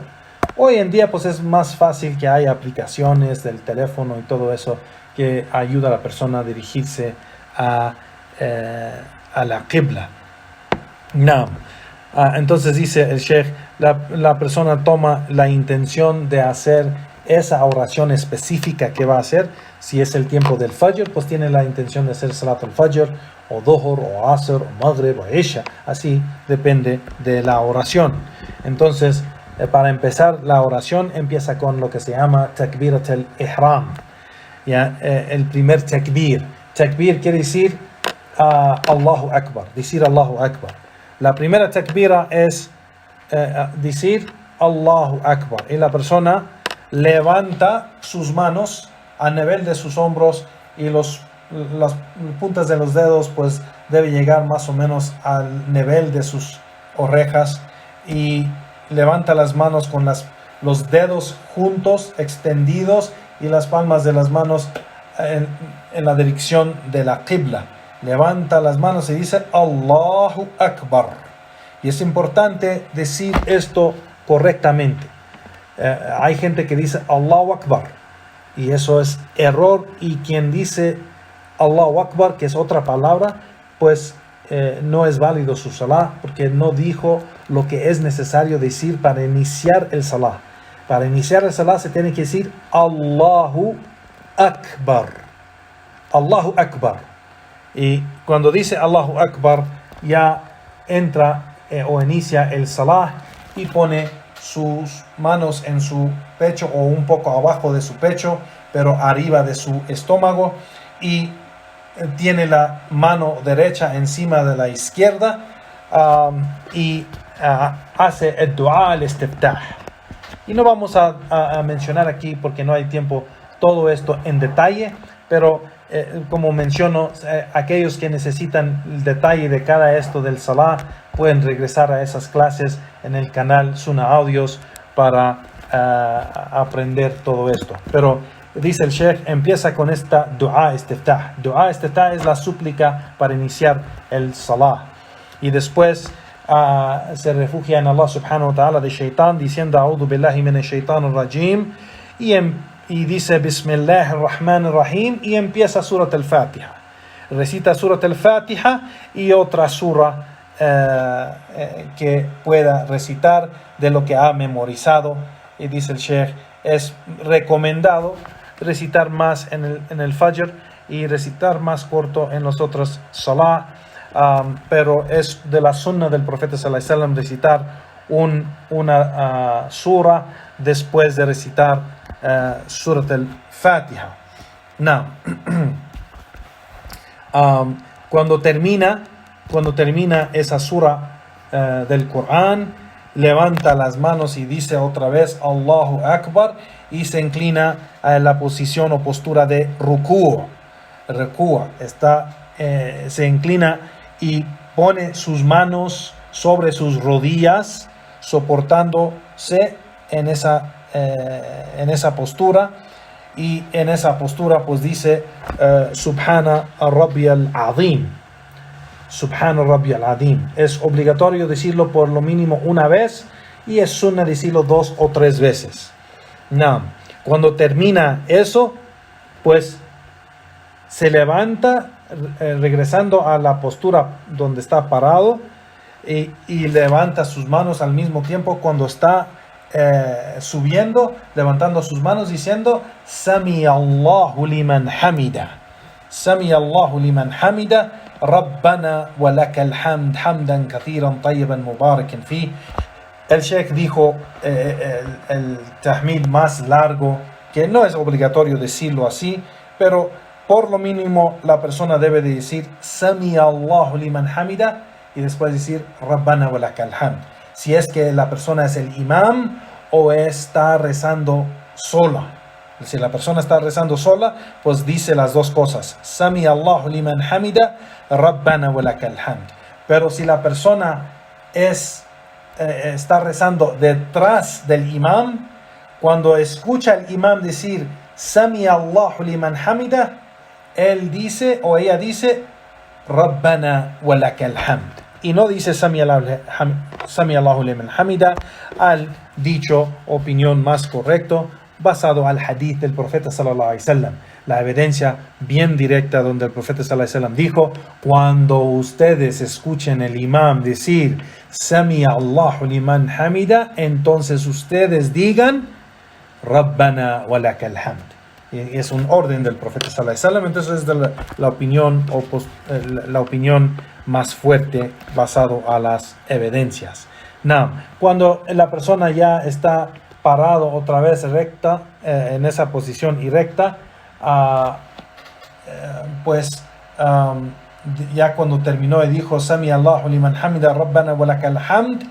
Hoy en día pues es más fácil, que hay aplicaciones del teléfono y todo eso que ayuda a la persona a dirigirse a la qibla. Entonces dice el Sheikh, la persona toma la intención de hacer esa oración específica que va a hacer. Si es el tiempo del Fajr, pues tiene la intención de hacer Salat al-Fajr, o Dhuhr, o Asr, o Maghrib, o Isha. Así depende de la oración. Entonces, para empezar la oración, empieza con lo que se llama Takbirat al-Ihram. El primer takbir, Takbir quiere decir Allahu Akbar, decir Allahu Akbar. La primera takbira es decir Allahu Akbar. Y la persona levanta sus manos a nivel de sus hombros y las puntas de los dedos pues debe llegar más o menos al nivel de sus orejas, y levanta las manos con los dedos juntos, extendidos, y las palmas de las manos en la dirección de la Qibla. Levanta las manos y dice Allahu Akbar. Y es importante decir esto correctamente. Hay gente que dice Allahu Akbar, y eso es error, y quien dice Allahu Akbar, que es otra palabra, pues no es válido su salah, porque no dijo lo que es necesario decir para iniciar el salah. Para iniciar el salah se tiene que decir Allahu Akbar. Allahu Akbar. Y cuando dice Allahu Akbar, ya entra o inicia el salah y pone sus manos en su pecho o un poco abajo de su pecho, pero arriba de su estómago, y tiene la mano derecha encima de la izquierda, y hace el dua al-istiftah. Y no vamos a mencionar aquí, porque no hay tiempo, todo esto en detalle, pero como menciono, aquellos que necesitan el detalle de cada esto del salah pueden regresar a esas clases en el canal Sunnah Audios para aprender todo esto. Pero dice el Sheikh, empieza con esta dua istiftah. Dua istiftah es la súplica para iniciar el salah. Y después se refugia en Allah subhanahu wa ta'ala de shaitan, diciendo A'udhu billahi minash shaitanir rajim, y dice Bismillahir Rahmanir Rahim, y empieza Surat al-Fatiha. Recita Surat al-Fatiha y otra sura que pueda recitar de lo que ha memorizado. Y dice el Sheikh, es recomendado recitar más en el Fajr y recitar más corto en los otros salah, pero es de la sunna del profeta sallallahu alaihi wasallam recitar una sura después de recitar Surat al-Fatiha. Now, cuando termina esa sura del Corán, levanta las manos y dice otra vez Allahu Akbar, y se inclina a la posición o postura de rukú. Se inclina y pone sus manos sobre sus rodillas, soportándose en esa postura, y en esa postura pues dice Subhana Rabbiyal Azim. Subhana Rabbiyal Azim. Es obligatorio decirlo por lo mínimo una vez, y es sunna decirlo 2 o 3 veces. No. Cuando termina eso, pues se levanta regresando a la postura donde está parado, y levanta sus manos al mismo tiempo cuando está subiendo, levantando sus manos diciendo Sami Allahu liman hamida. Sami Allahu liman hamida. Rabbana wa lakal hamd hamdan kathiran tayyiban mubarakan fi. El Sheikh dijo el tahmid más largo, que no es obligatorio decirlo así, pero por lo mínimo la persona debe de decir Sami Allahu liman hamida y después decir Rabbana wa lakal hamd. Si es que la persona es el imam o está rezando sola. Si la persona está rezando sola, pues dice las dos cosas. Sami Allahu liman hamida, Rabbana wa lakal hamd. Pero si la persona está rezando detrás del imam, cuando escucha al imam decir Sami Allahu liman hamida, él dice o ella dice Rabbana wa lakal hamd. Y no dice Sami Allahu liman hamida, al dicho opinión más correcto, basado al hadith del profeta sallallahu alaihi wasallam, la evidencia bien directa donde el profeta sallallahu alaihi wasallam dijo: cuando ustedes escuchen el imam decir Sami Allahu liman hamida, entonces ustedes digan Rabbana wa lakal hamd. Y es un orden del profeta sallallahu alaihi wasallam. Entonces es de la opinión más fuerte basado a las evidencias. Now, cuando la persona ya está parado otra vez recta, en esa posición y recta, pues ya cuando terminó y dijo Sami Allahu liman hamida Rabbana wa lakal hamd,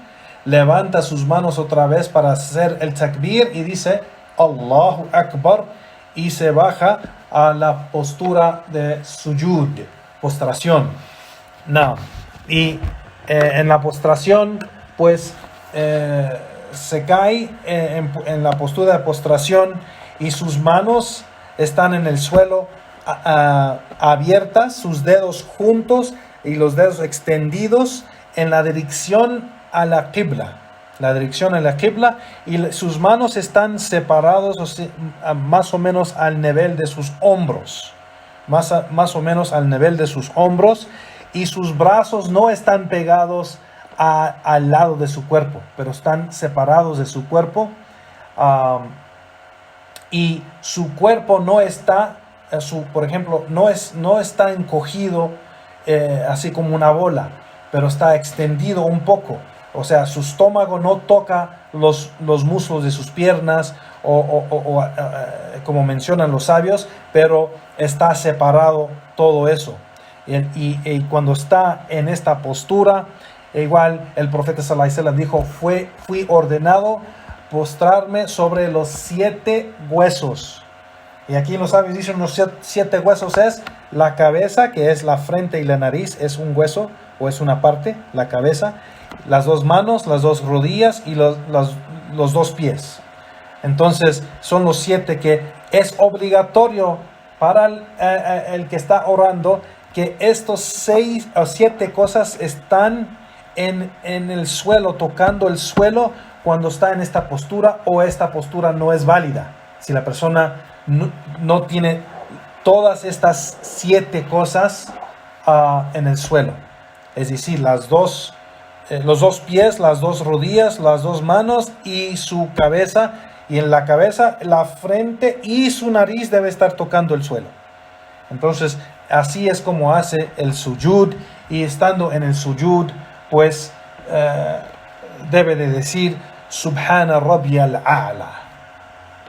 levanta sus manos otra vez para hacer el takbir y dice Allahu Akbar, y se baja a la postura de sujud, postración. Y en la postración pues se cae en la postura de postración, y sus manos están en el suelo abiertas, sus dedos juntos y los dedos extendidos en la dirección a la qibla. Y sus manos están separados, o sea, más o menos al nivel de sus hombros. Más o menos al nivel de sus hombros, y sus brazos no están pegados al lado de su cuerpo, pero están separados de su cuerpo. Y su cuerpo no está, por ejemplo, no está encogido así como una bola, pero está extendido un poco. O sea, su estómago no toca los músculos de sus piernas, o como mencionan los sabios, pero está separado todo eso. Y cuando está en esta postura, igual el profeta sallallahu alaihi wasallam dijo, fui ordenado postrarme sobre los 7 huesos. Y aquí los sabios dicen los 7 huesos es la cabeza, que es la frente y la nariz, es un hueso o es una parte, la cabeza, las 2 manos, las 2 rodillas y los 2 pies. Entonces son los 7 que es obligatorio para el que está orando, que estos 6 o 7 cosas están en el suelo, tocando el suelo cuando está en esta postura, o esta postura no es válida. Si la persona no tiene todas estas 7 cosas en el suelo, es decir, los 2 pies, las 2 rodillas, las 2 manos y su cabeza, y en la cabeza, la frente y su nariz debe estar tocando el suelo. Entonces, así es como hace el sujud, y estando en el sujud, pues debe de decir Subhana Rabbiyal A'la.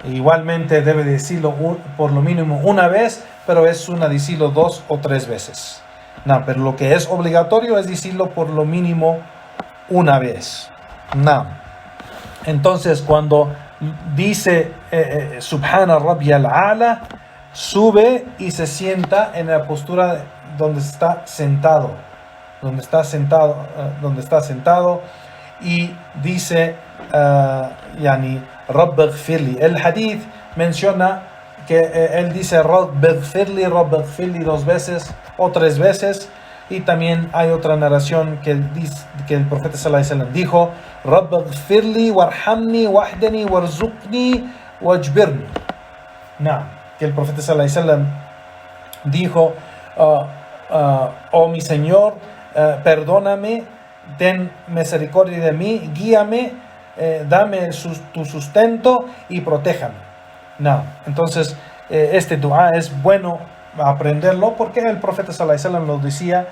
Igualmente debe decirlo por lo mínimo una vez, pero es decirlo 2 o 3 veces. Pero lo que es obligatorio es decirlo por lo mínimo una vez. Entonces, cuando dice Subhana Rabbiyal A'la, sube y se sienta en la postura donde está sentado. Donde está sentado, y dice Rabb ighfirli. El hadith menciona que él dice Rabb ighfirli 2 veces o 3 veces, y también hay otra narración que dice que el profeta sallallahu alaihi wasallam dijo Rabb ighfirli warhamni wahdani warzuqni wajbirni. Que el profeta sallallahu alaihi wasallam dijo oh mi Señor, perdóname, ten misericordia de mí, guíame, dame tu sustento y protéjame. Entonces este dua es bueno aprenderlo, porque el profeta sallallahu alaihi wasallam lo decía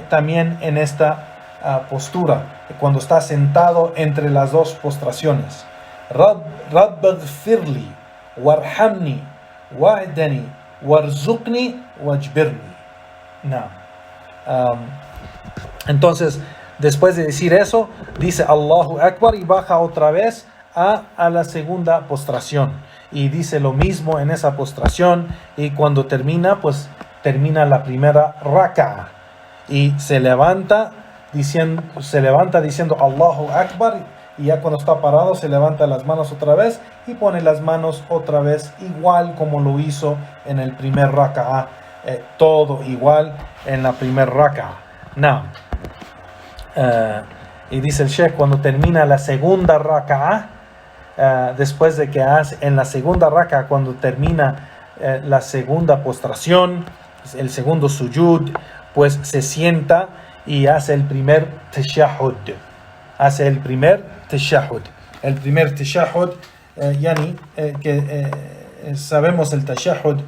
también en esta postura, cuando está sentado entre las 2 postraciones. Rabb ighfirli warhamni wahdani warzuqni wajbirni. Entonces, después de decir eso, dice Allahu Akbar y baja otra vez a la segunda postración, y dice lo mismo en esa postración, y cuando termina, pues termina la primera raka'a, y se levanta diciendo Allahu Akbar, y ya cuando está parado se levanta las manos otra vez y pone las manos otra vez igual como lo hizo en el primer raka'a, todo igual en la primer raka'a. Y dice el Sheikh, cuando termina la segunda raka'a, después de que hace en la segunda raka'a, cuando termina la segunda postración, el segundo sujud, pues se sienta y hace el primer tashahhud. El primer tashahhud, sabemos el tashahhud,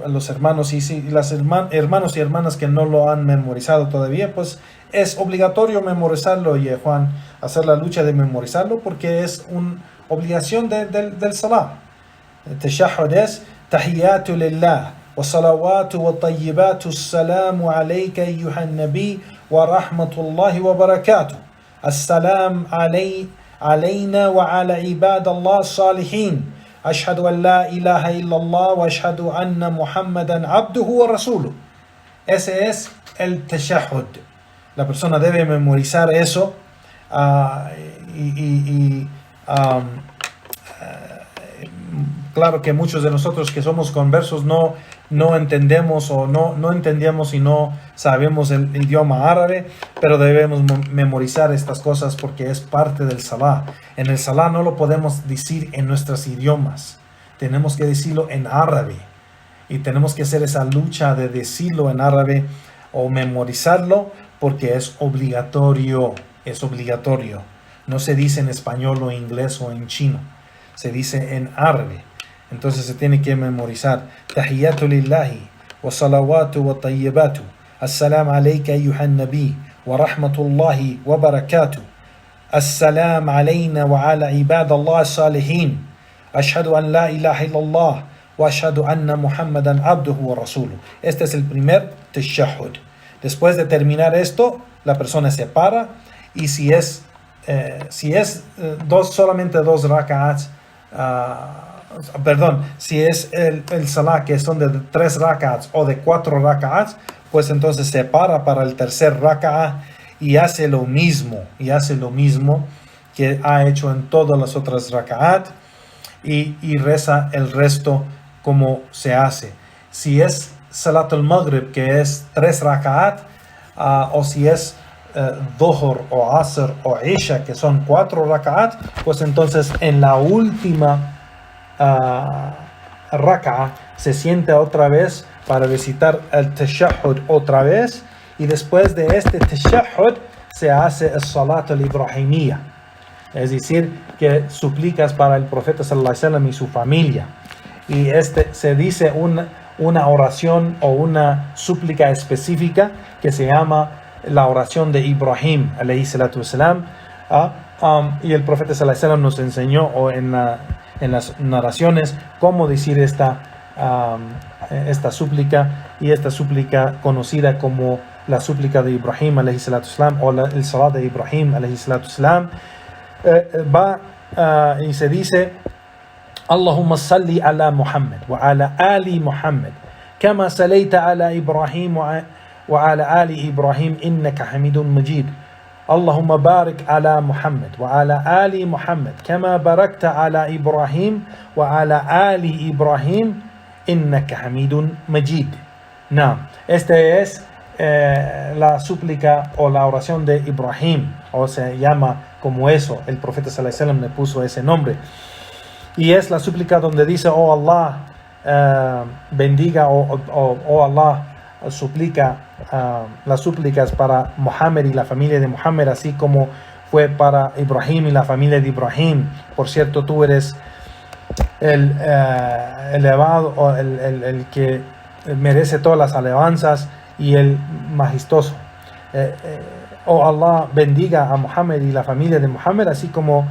los hermanos y las hermanos y hermanas que no lo han memorizado todavía, pues es obligatorio memorizarlo, y Juan, hacer la lucha de memorizarlo, porque es una obligación del salah. El tashahhud es tahiyatu lillah, والصلوات والطيبات السلام عليك أيها النبي ورحمة الله وبركاته السلام علينا وعلى عباد الله الصالحين أشهد أن لا إله إلا الله وأشهد أن محمدا عبده ورسوله. Ese es el tashahhud. La persona debe memorizar eso claro que muchos de nosotros que somos conversos no entendemos o no entendemos y no sabemos el idioma árabe, pero debemos memorizar estas cosas porque es parte del salah. En el salah no lo podemos decir en nuestros idiomas, tenemos que decirlo en árabe y tenemos que hacer esa lucha de decirlo en árabe o memorizarlo porque es obligatorio. No se dice en español o inglés o en chino, se dice en árabe. Entonces se tiene que memorizar. Tahiyatu lillahi wa salawatu wa tayyibatu. Assalamu alayka ayyuhan nabi wa rahmatullahi wa barakatuh. Assalam alayna wa ala ibadallah salihin. Ashhadu an la ilaha illallah wa ashhadu anna Muhammadan abduhu wa rasuluh. Este es el primer tashahhud. Después de terminar esto, la persona se para y si es solamente dos rak'ats, si es el salah que son de 3 rak'ats o de 4 rak'ats, pues entonces se para el tercer rak'a y hace lo mismo que ha hecho en todas las otras rak'at y reza el resto como se hace. Si es Salat al-Maghrib, que es 3 rak'at, o si es Dhuhr o Asr o Isha, que son 4 rak'at, pues entonces en la última rak'a se sienta otra vez para recitar el tashahhud otra vez, y después de este tashahhud se hace el salat al-ibrahimiyya, es decir, que suplicas para el profeta sallallahu alaihi wasallam y su familia, y se dice una oración o una súplica específica que se llama la oración de Ibrahim alayhi salatu wasalam, y el profeta sallallahu alaihi wasallam nos enseñó en las narraciones cómo decir esta súplica, y esta súplica conocida como la súplica de Ibrahim alayhi salatu wasalam o el salat de Ibrahim alayhi salatu wasalam, y se dice: Allahumma salli ala Muhammad wa ala ali Muhammad kama salaita ala Ibrahim wa ala ali Ibrahim innaka hamidun majid. Allahumma barik ala Muhammad wa ala ali Muhammad kama barakta ala Ibrahim wa ala ali Ibrahim innaka hamidun majid. Este es la súplica o la oración de Ibrahim, o se llama como eso, el profeta sallallahu alaihi wasallam le puso ese nombre. Y es la súplica donde dice: oh Allah, bendiga, oh Allah, suplica las súplicas para Muhammad y la familia de Muhammad, así como fue para Ibrahim y la familia de Ibrahim. Por cierto, tú eres el elevado, o el que merece todas las alabanzas y el majestuoso. Oh Allah, bendiga a Muhammad y la familia de Muhammad, así como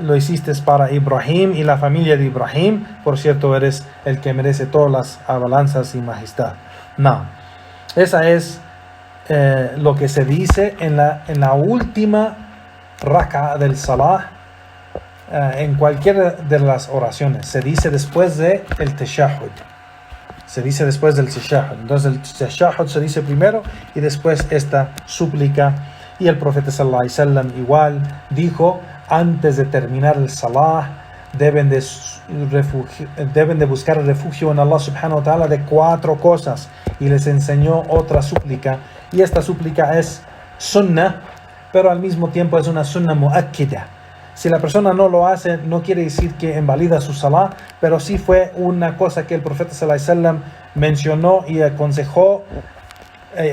lo hiciste para Ibrahim y la familia de Ibrahim. Por cierto, eres el que merece todas las alabanzas y majestad. Esa es lo que se dice en la última rak'a del salah, en cualquiera de las oraciones. Se dice después del tashahhud. Entonces el tashahhud se dice primero y después esta súplica. Y el profeta sallallahu alaihi wasallam igual dijo: antes de terminar el salah deben de buscar refugio en Allah subhanahu wa ta'ala de 4 cosas, y les enseñó otra súplica, y esta súplica es sunnah, pero al mismo tiempo es una sunnah mu'akkida. Si la persona no lo hace, no quiere decir que invalida su salah, pero sí fue una cosa que el profeta sallallahu alaihi wasallam mencionó y aconsejó.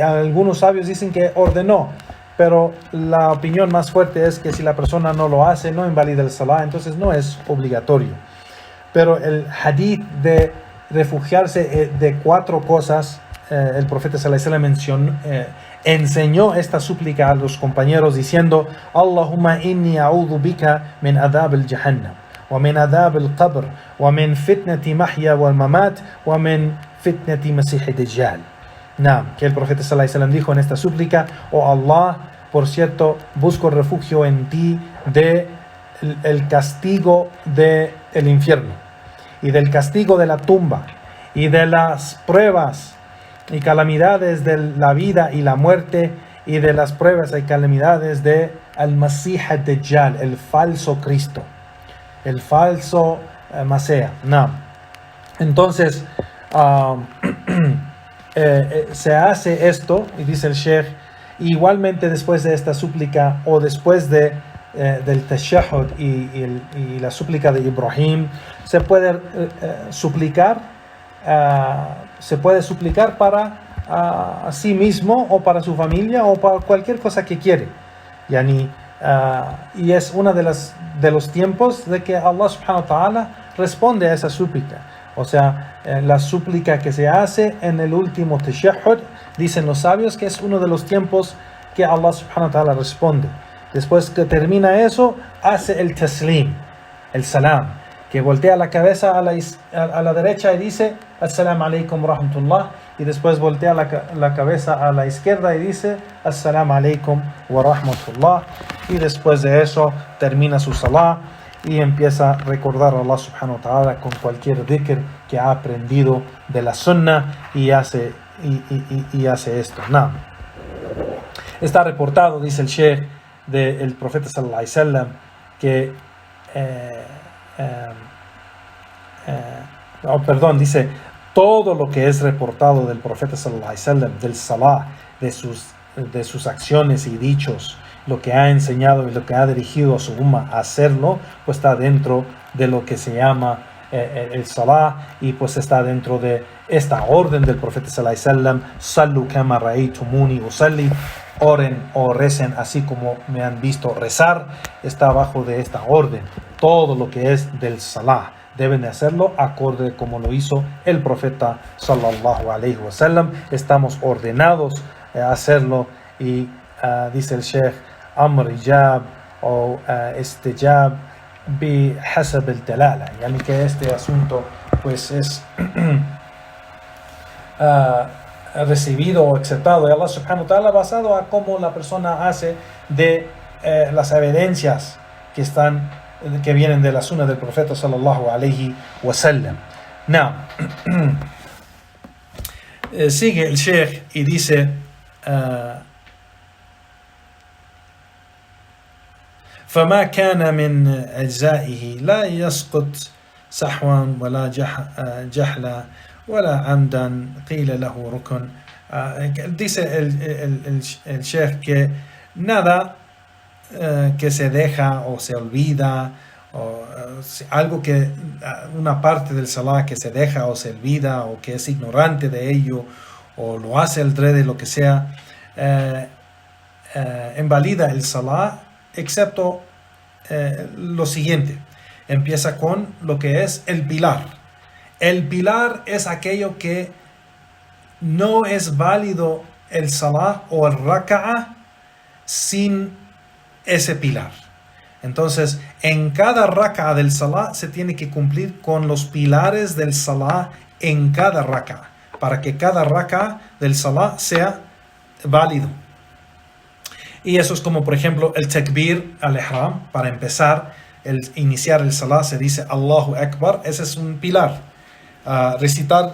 Algunos sabios dicen que ordenó, pero la opinión más fuerte es que si la persona no lo hace, no invalida el salah, entonces no es obligatorio. Pero el hadith de refugiarse de 4 cosas, el profeta sallallahu alaihi wasallam enseñó esta súplica a los compañeros diciendo: Allahumma inni a'udhu bika min adhab al-jahannam, ومن عذاب القبر ومن فتنة محيا والممات ومن فتنة مسيح الدجال. Que el profeta sallallahu alaihi wasallam dijo en esta súplica: oh Allah, por cierto, busco refugio en ti de el castigo del infierno y del castigo de la tumba y de las pruebas y calamidades de la vida y la muerte y de las pruebas y calamidades de al-Masih ad-Dajjal, el falso Cristo, el falso Masea. Entonces se hace esto, y dice el Sheikh, igualmente después de esta súplica o después del tashahhud y la súplica de Ibrahim, se puede suplicar para a sí mismo o para su familia o para cualquier cosa que quiere. Y es uno de los tiempos de que Allah subhanahu wa ta'ala responde a esa súplica. O sea, la súplica que se hace en el último tashahhud, dicen los sabios que es uno de los tiempos que Allah subhanahu wa ta'ala responde. Después que termina eso, hace el taslim, el salam, que voltea la cabeza a la derecha y dice Assalamu alaikum wa rahmatullah, y después voltea la cabeza a la izquierda y dice Assalamu alaikum wa rahmatullah, y después de eso termina su salah y empieza a recordar a Allah subhanahu wa ta'ala con cualquier dhikr que ha aprendido de la sunnah y hace esto. Está reportado, dice el Sheikh, del profeta sallallahu alaihi wasallam, que dice: todo lo que es reportado del profeta sallallahu alaihi wasallam, del salah, de sus acciones y dichos, lo que ha enseñado y lo que ha dirigido a su umma a hacerlo, pues está dentro de lo que se llama el salah, y pues está dentro de esta orden del profeta sallallahu alaihi wasallam: sallu kama ra'aytumuni usalli, oren o recen así como me han visto rezar. Está bajo de esta orden. Todo lo que es del salah deben de hacerlo acorde como lo hizo el profeta sallallahu alaihi wasallam. Estamos ordenados a hacerlo, y dice el Sheikh: amr ijab o istijab bi hasab al-dalala, que este asunto pues es recibido o aceptado de Allah subhanahu wa ta'ala basado a cómo la persona hace de las evidencias que vienen de la sunna del profeta sallallahu alaihi wasallam. Sigue el Sheikh y dice: فما كان من أجزائه لا يسقط سحوا ولا جحلا ولا عمدا قيل له ركن. Dice el Sheikh que nada que se deja o se olvida, o algo que una parte del salah que se deja o se olvida, o que es ignorante de ello o lo hace al drede, lo que sea, invalida el salah, excepto lo siguiente. Empieza con lo que es el pilar. El pilar es aquello que no es válido el salah o el raka'a sin ese pilar. Entonces, en cada raka'a del salah se tiene que cumplir con los pilares del salah en cada raka'a, para que cada raka'a del salah sea válido. Y eso es como, por ejemplo, el takbir al-ihram. Para empezar, iniciar el salah se dice Allahu Akbar. Ese es un pilar. Recitar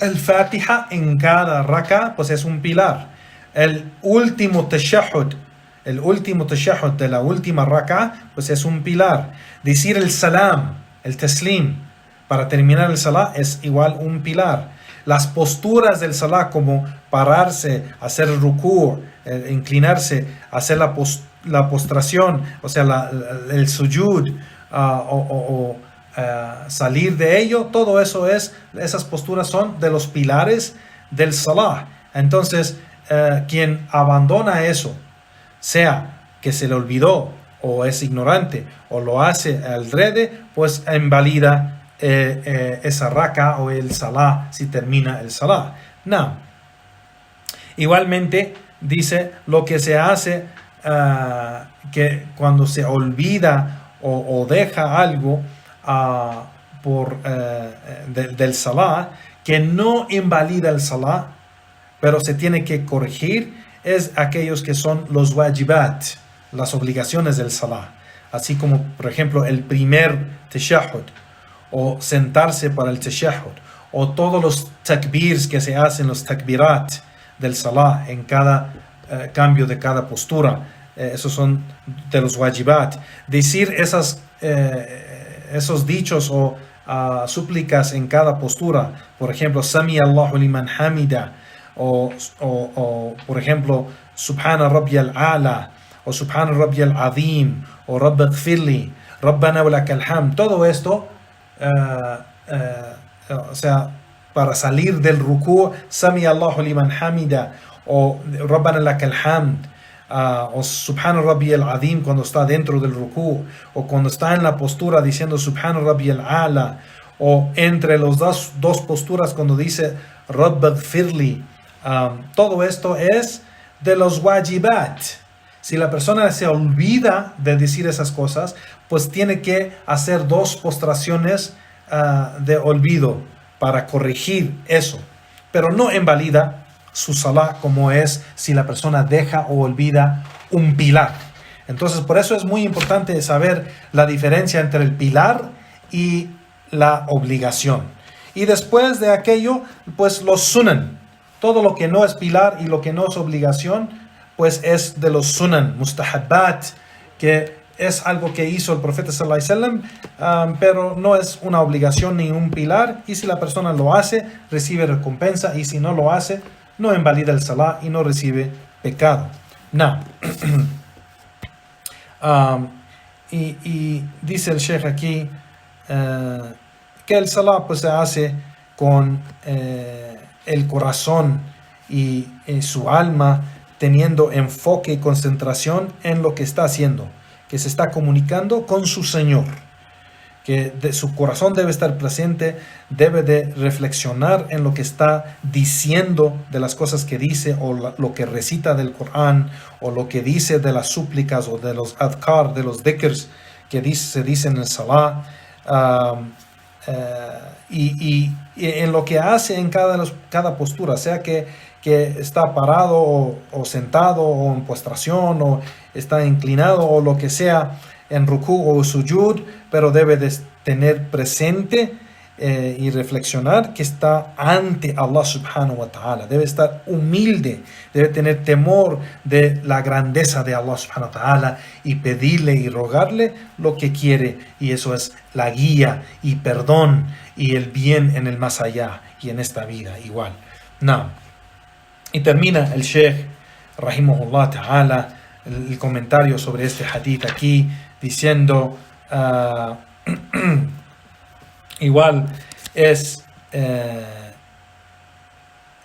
el Fatiha en cada raka, pues es un pilar. El último tashahhud de la última raka, pues es un pilar. Decir el salam, el taslim, para terminar el salah es igual un pilar. Las posturas del salah, como pararse, hacer ruku', inclinarse, hacer la postración, o sea, el sujud, salir de ello, todo eso esas posturas son de los pilares del salah. Entonces, quien abandona eso, sea que se le olvidó, o es ignorante, o lo hace al drede, pues invalida esa raka o el salah si termina el salah. Igualmente dice lo que se hace que cuando se olvida o deja algo del salah que no invalida el salah, pero se tiene que corregir, es aquellos que son los wajibat, las obligaciones del salah, así como por ejemplo el primer tashahhud, o sentarse para el tashahhud, o todos los takbirs que se hacen, los takbirat del salah en cada cambio de cada postura. Esos son de los wajibat. Decir esos dichos o súplicas en cada postura, por ejemplo, Sami Allahu liman hamida, o por ejemplo, Subhana Rabbiyal A'la, o Subhana Rabbiyal Azim, o Rabbi Gfirli, Rabbana wa lakal hamd. Todo esto, o sea, para salir del ruku, Sami Allahu liman hamida, o Rabbana lakal hamd, o Subhana Rabbiyal Azim cuando está dentro del ruku, o cuando está en la postura diciendo Subhana Rabbiyal A'la, o entre los dos posturas cuando dice Rabbi Gfirli. Todo esto es de los wajibat. Si la persona se olvida de decir esas cosas, pues tiene que hacer 2 postraciones de olvido para corregir eso, pero no invalida su salah como es si la persona deja o olvida un pilar. Entonces, por eso es muy importante saber la diferencia entre el pilar y la obligación. Y después de aquello, pues los sunan. Todo lo que no es pilar y lo que no es obligación, pues es de los sunan, mustahabbat, que es algo que hizo el profeta sallallahu alaihi wasallam, pero no es una obligación ni un pilar, y si la persona lo hace, recibe recompensa, y si no lo hace, no invalida el salah y no recibe pecado. No. Y dice el Sheikh aquí que el salah pues se hace con el corazón y su alma, teniendo enfoque y concentración en lo que está haciendo, que se está comunicando con su Señor, que su corazón debe estar presente, debe de reflexionar en lo que está diciendo, de las cosas que dice, o lo que recita del Corán, o lo que dice de las súplicas, o de los adhkar, de los dhikrs que se dicen en el salah, y en lo que hace en cada postura, sea que está parado o sentado o en postración o está inclinado o lo que sea, en ruku o sujud, pero debe de tener presente y reflexionar que está ante Allah subhanahu wa ta'ala. Debe estar humilde, debe tener temor de la grandeza de Allah subhanahu wa ta'ala y pedirle y rogarle lo que quiere, y eso es la guía y perdón y el bien en el más allá y en esta vida igual. No. Y termina el Sheikh rahimahullah ta'ala el comentario sobre este hadith aquí diciendo igual es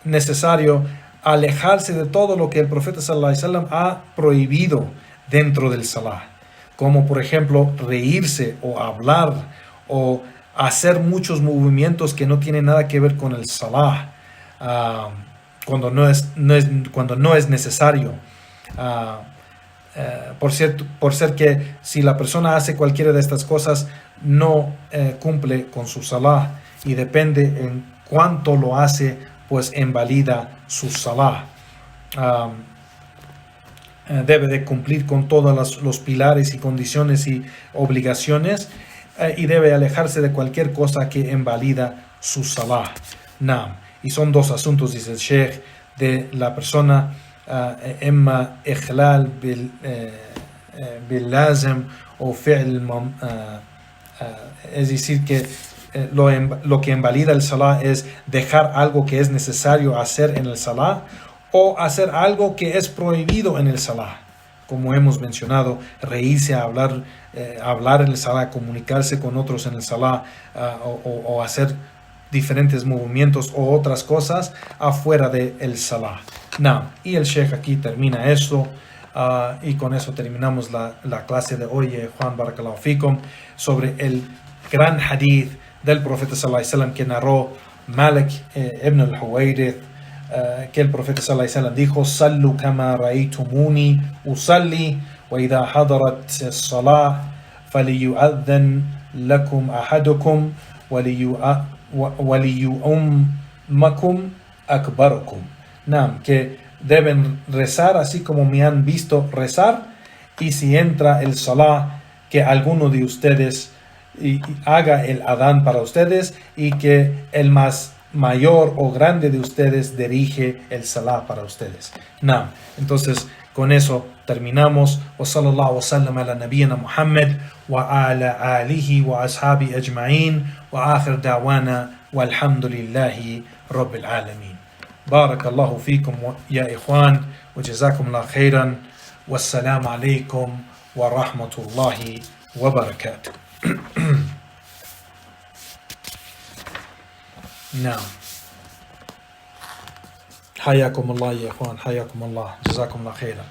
necesario alejarse de todo lo que el profeta sallallahu alaihi wasallam ha prohibido dentro del salah, como por ejemplo reírse o hablar o hacer muchos movimientos que no tienen nada que ver con el salah, cuando no es necesario, por ser que si la persona hace cualquiera de estas cosas no cumple con su salah, y depende en cuánto lo hace, pues invalida su salah. Debe de cumplir con todos los pilares y condiciones y obligaciones, y debe alejarse de cualquier cosa que invalida su salah. Y son 2 asuntos, dice el Sheikh, de la persona, emma ikhlal bil lazim o fi'l, es decir, que lo que invalida el salah es dejar algo que es necesario hacer en el salah, o hacer algo que es prohibido en el salah, como hemos mencionado, reírse, hablar en el salah, comunicarse con otros en el salah, o hacer diferentes movimientos o otras cosas afuera del salah. Y el Sheikh aquí termina eso, y con eso terminamos la clase de hoy, Juan Barakallahu Fikum, sobre el gran hadith del profeta sallallahu alaihi wasallam que narró Malik ibn al-Huwayrith, que el profeta sallallahu alaihi wasallam dijo: Sallu kama ra'aytumuni usalli, wa idha hadarat as-salah فليؤذن لكم أحدكم وليؤمكم أكبركم. Nam, que deben rezar así como me han visto rezar, y si entra el salah, que alguno de ustedes y haga el adán para ustedes, y que el más mayor o grande de ustedes dirige el salah para ustedes. Nam, entonces con eso terminamos. Wa sallallahu wa sallam ala nabiyyina Muhammad wa ala alihi wa ashabi ajma'in wa akhir da'wana walhamdulillahi rabbil alamin. بارك الله فيكم يا إخوان وجزاكم الله خيرا والسلام عليكم ورحمة الله وبركاته. نعم. حياكم الله يا إخوان، حياكم الله، جزاكم الله خيرا.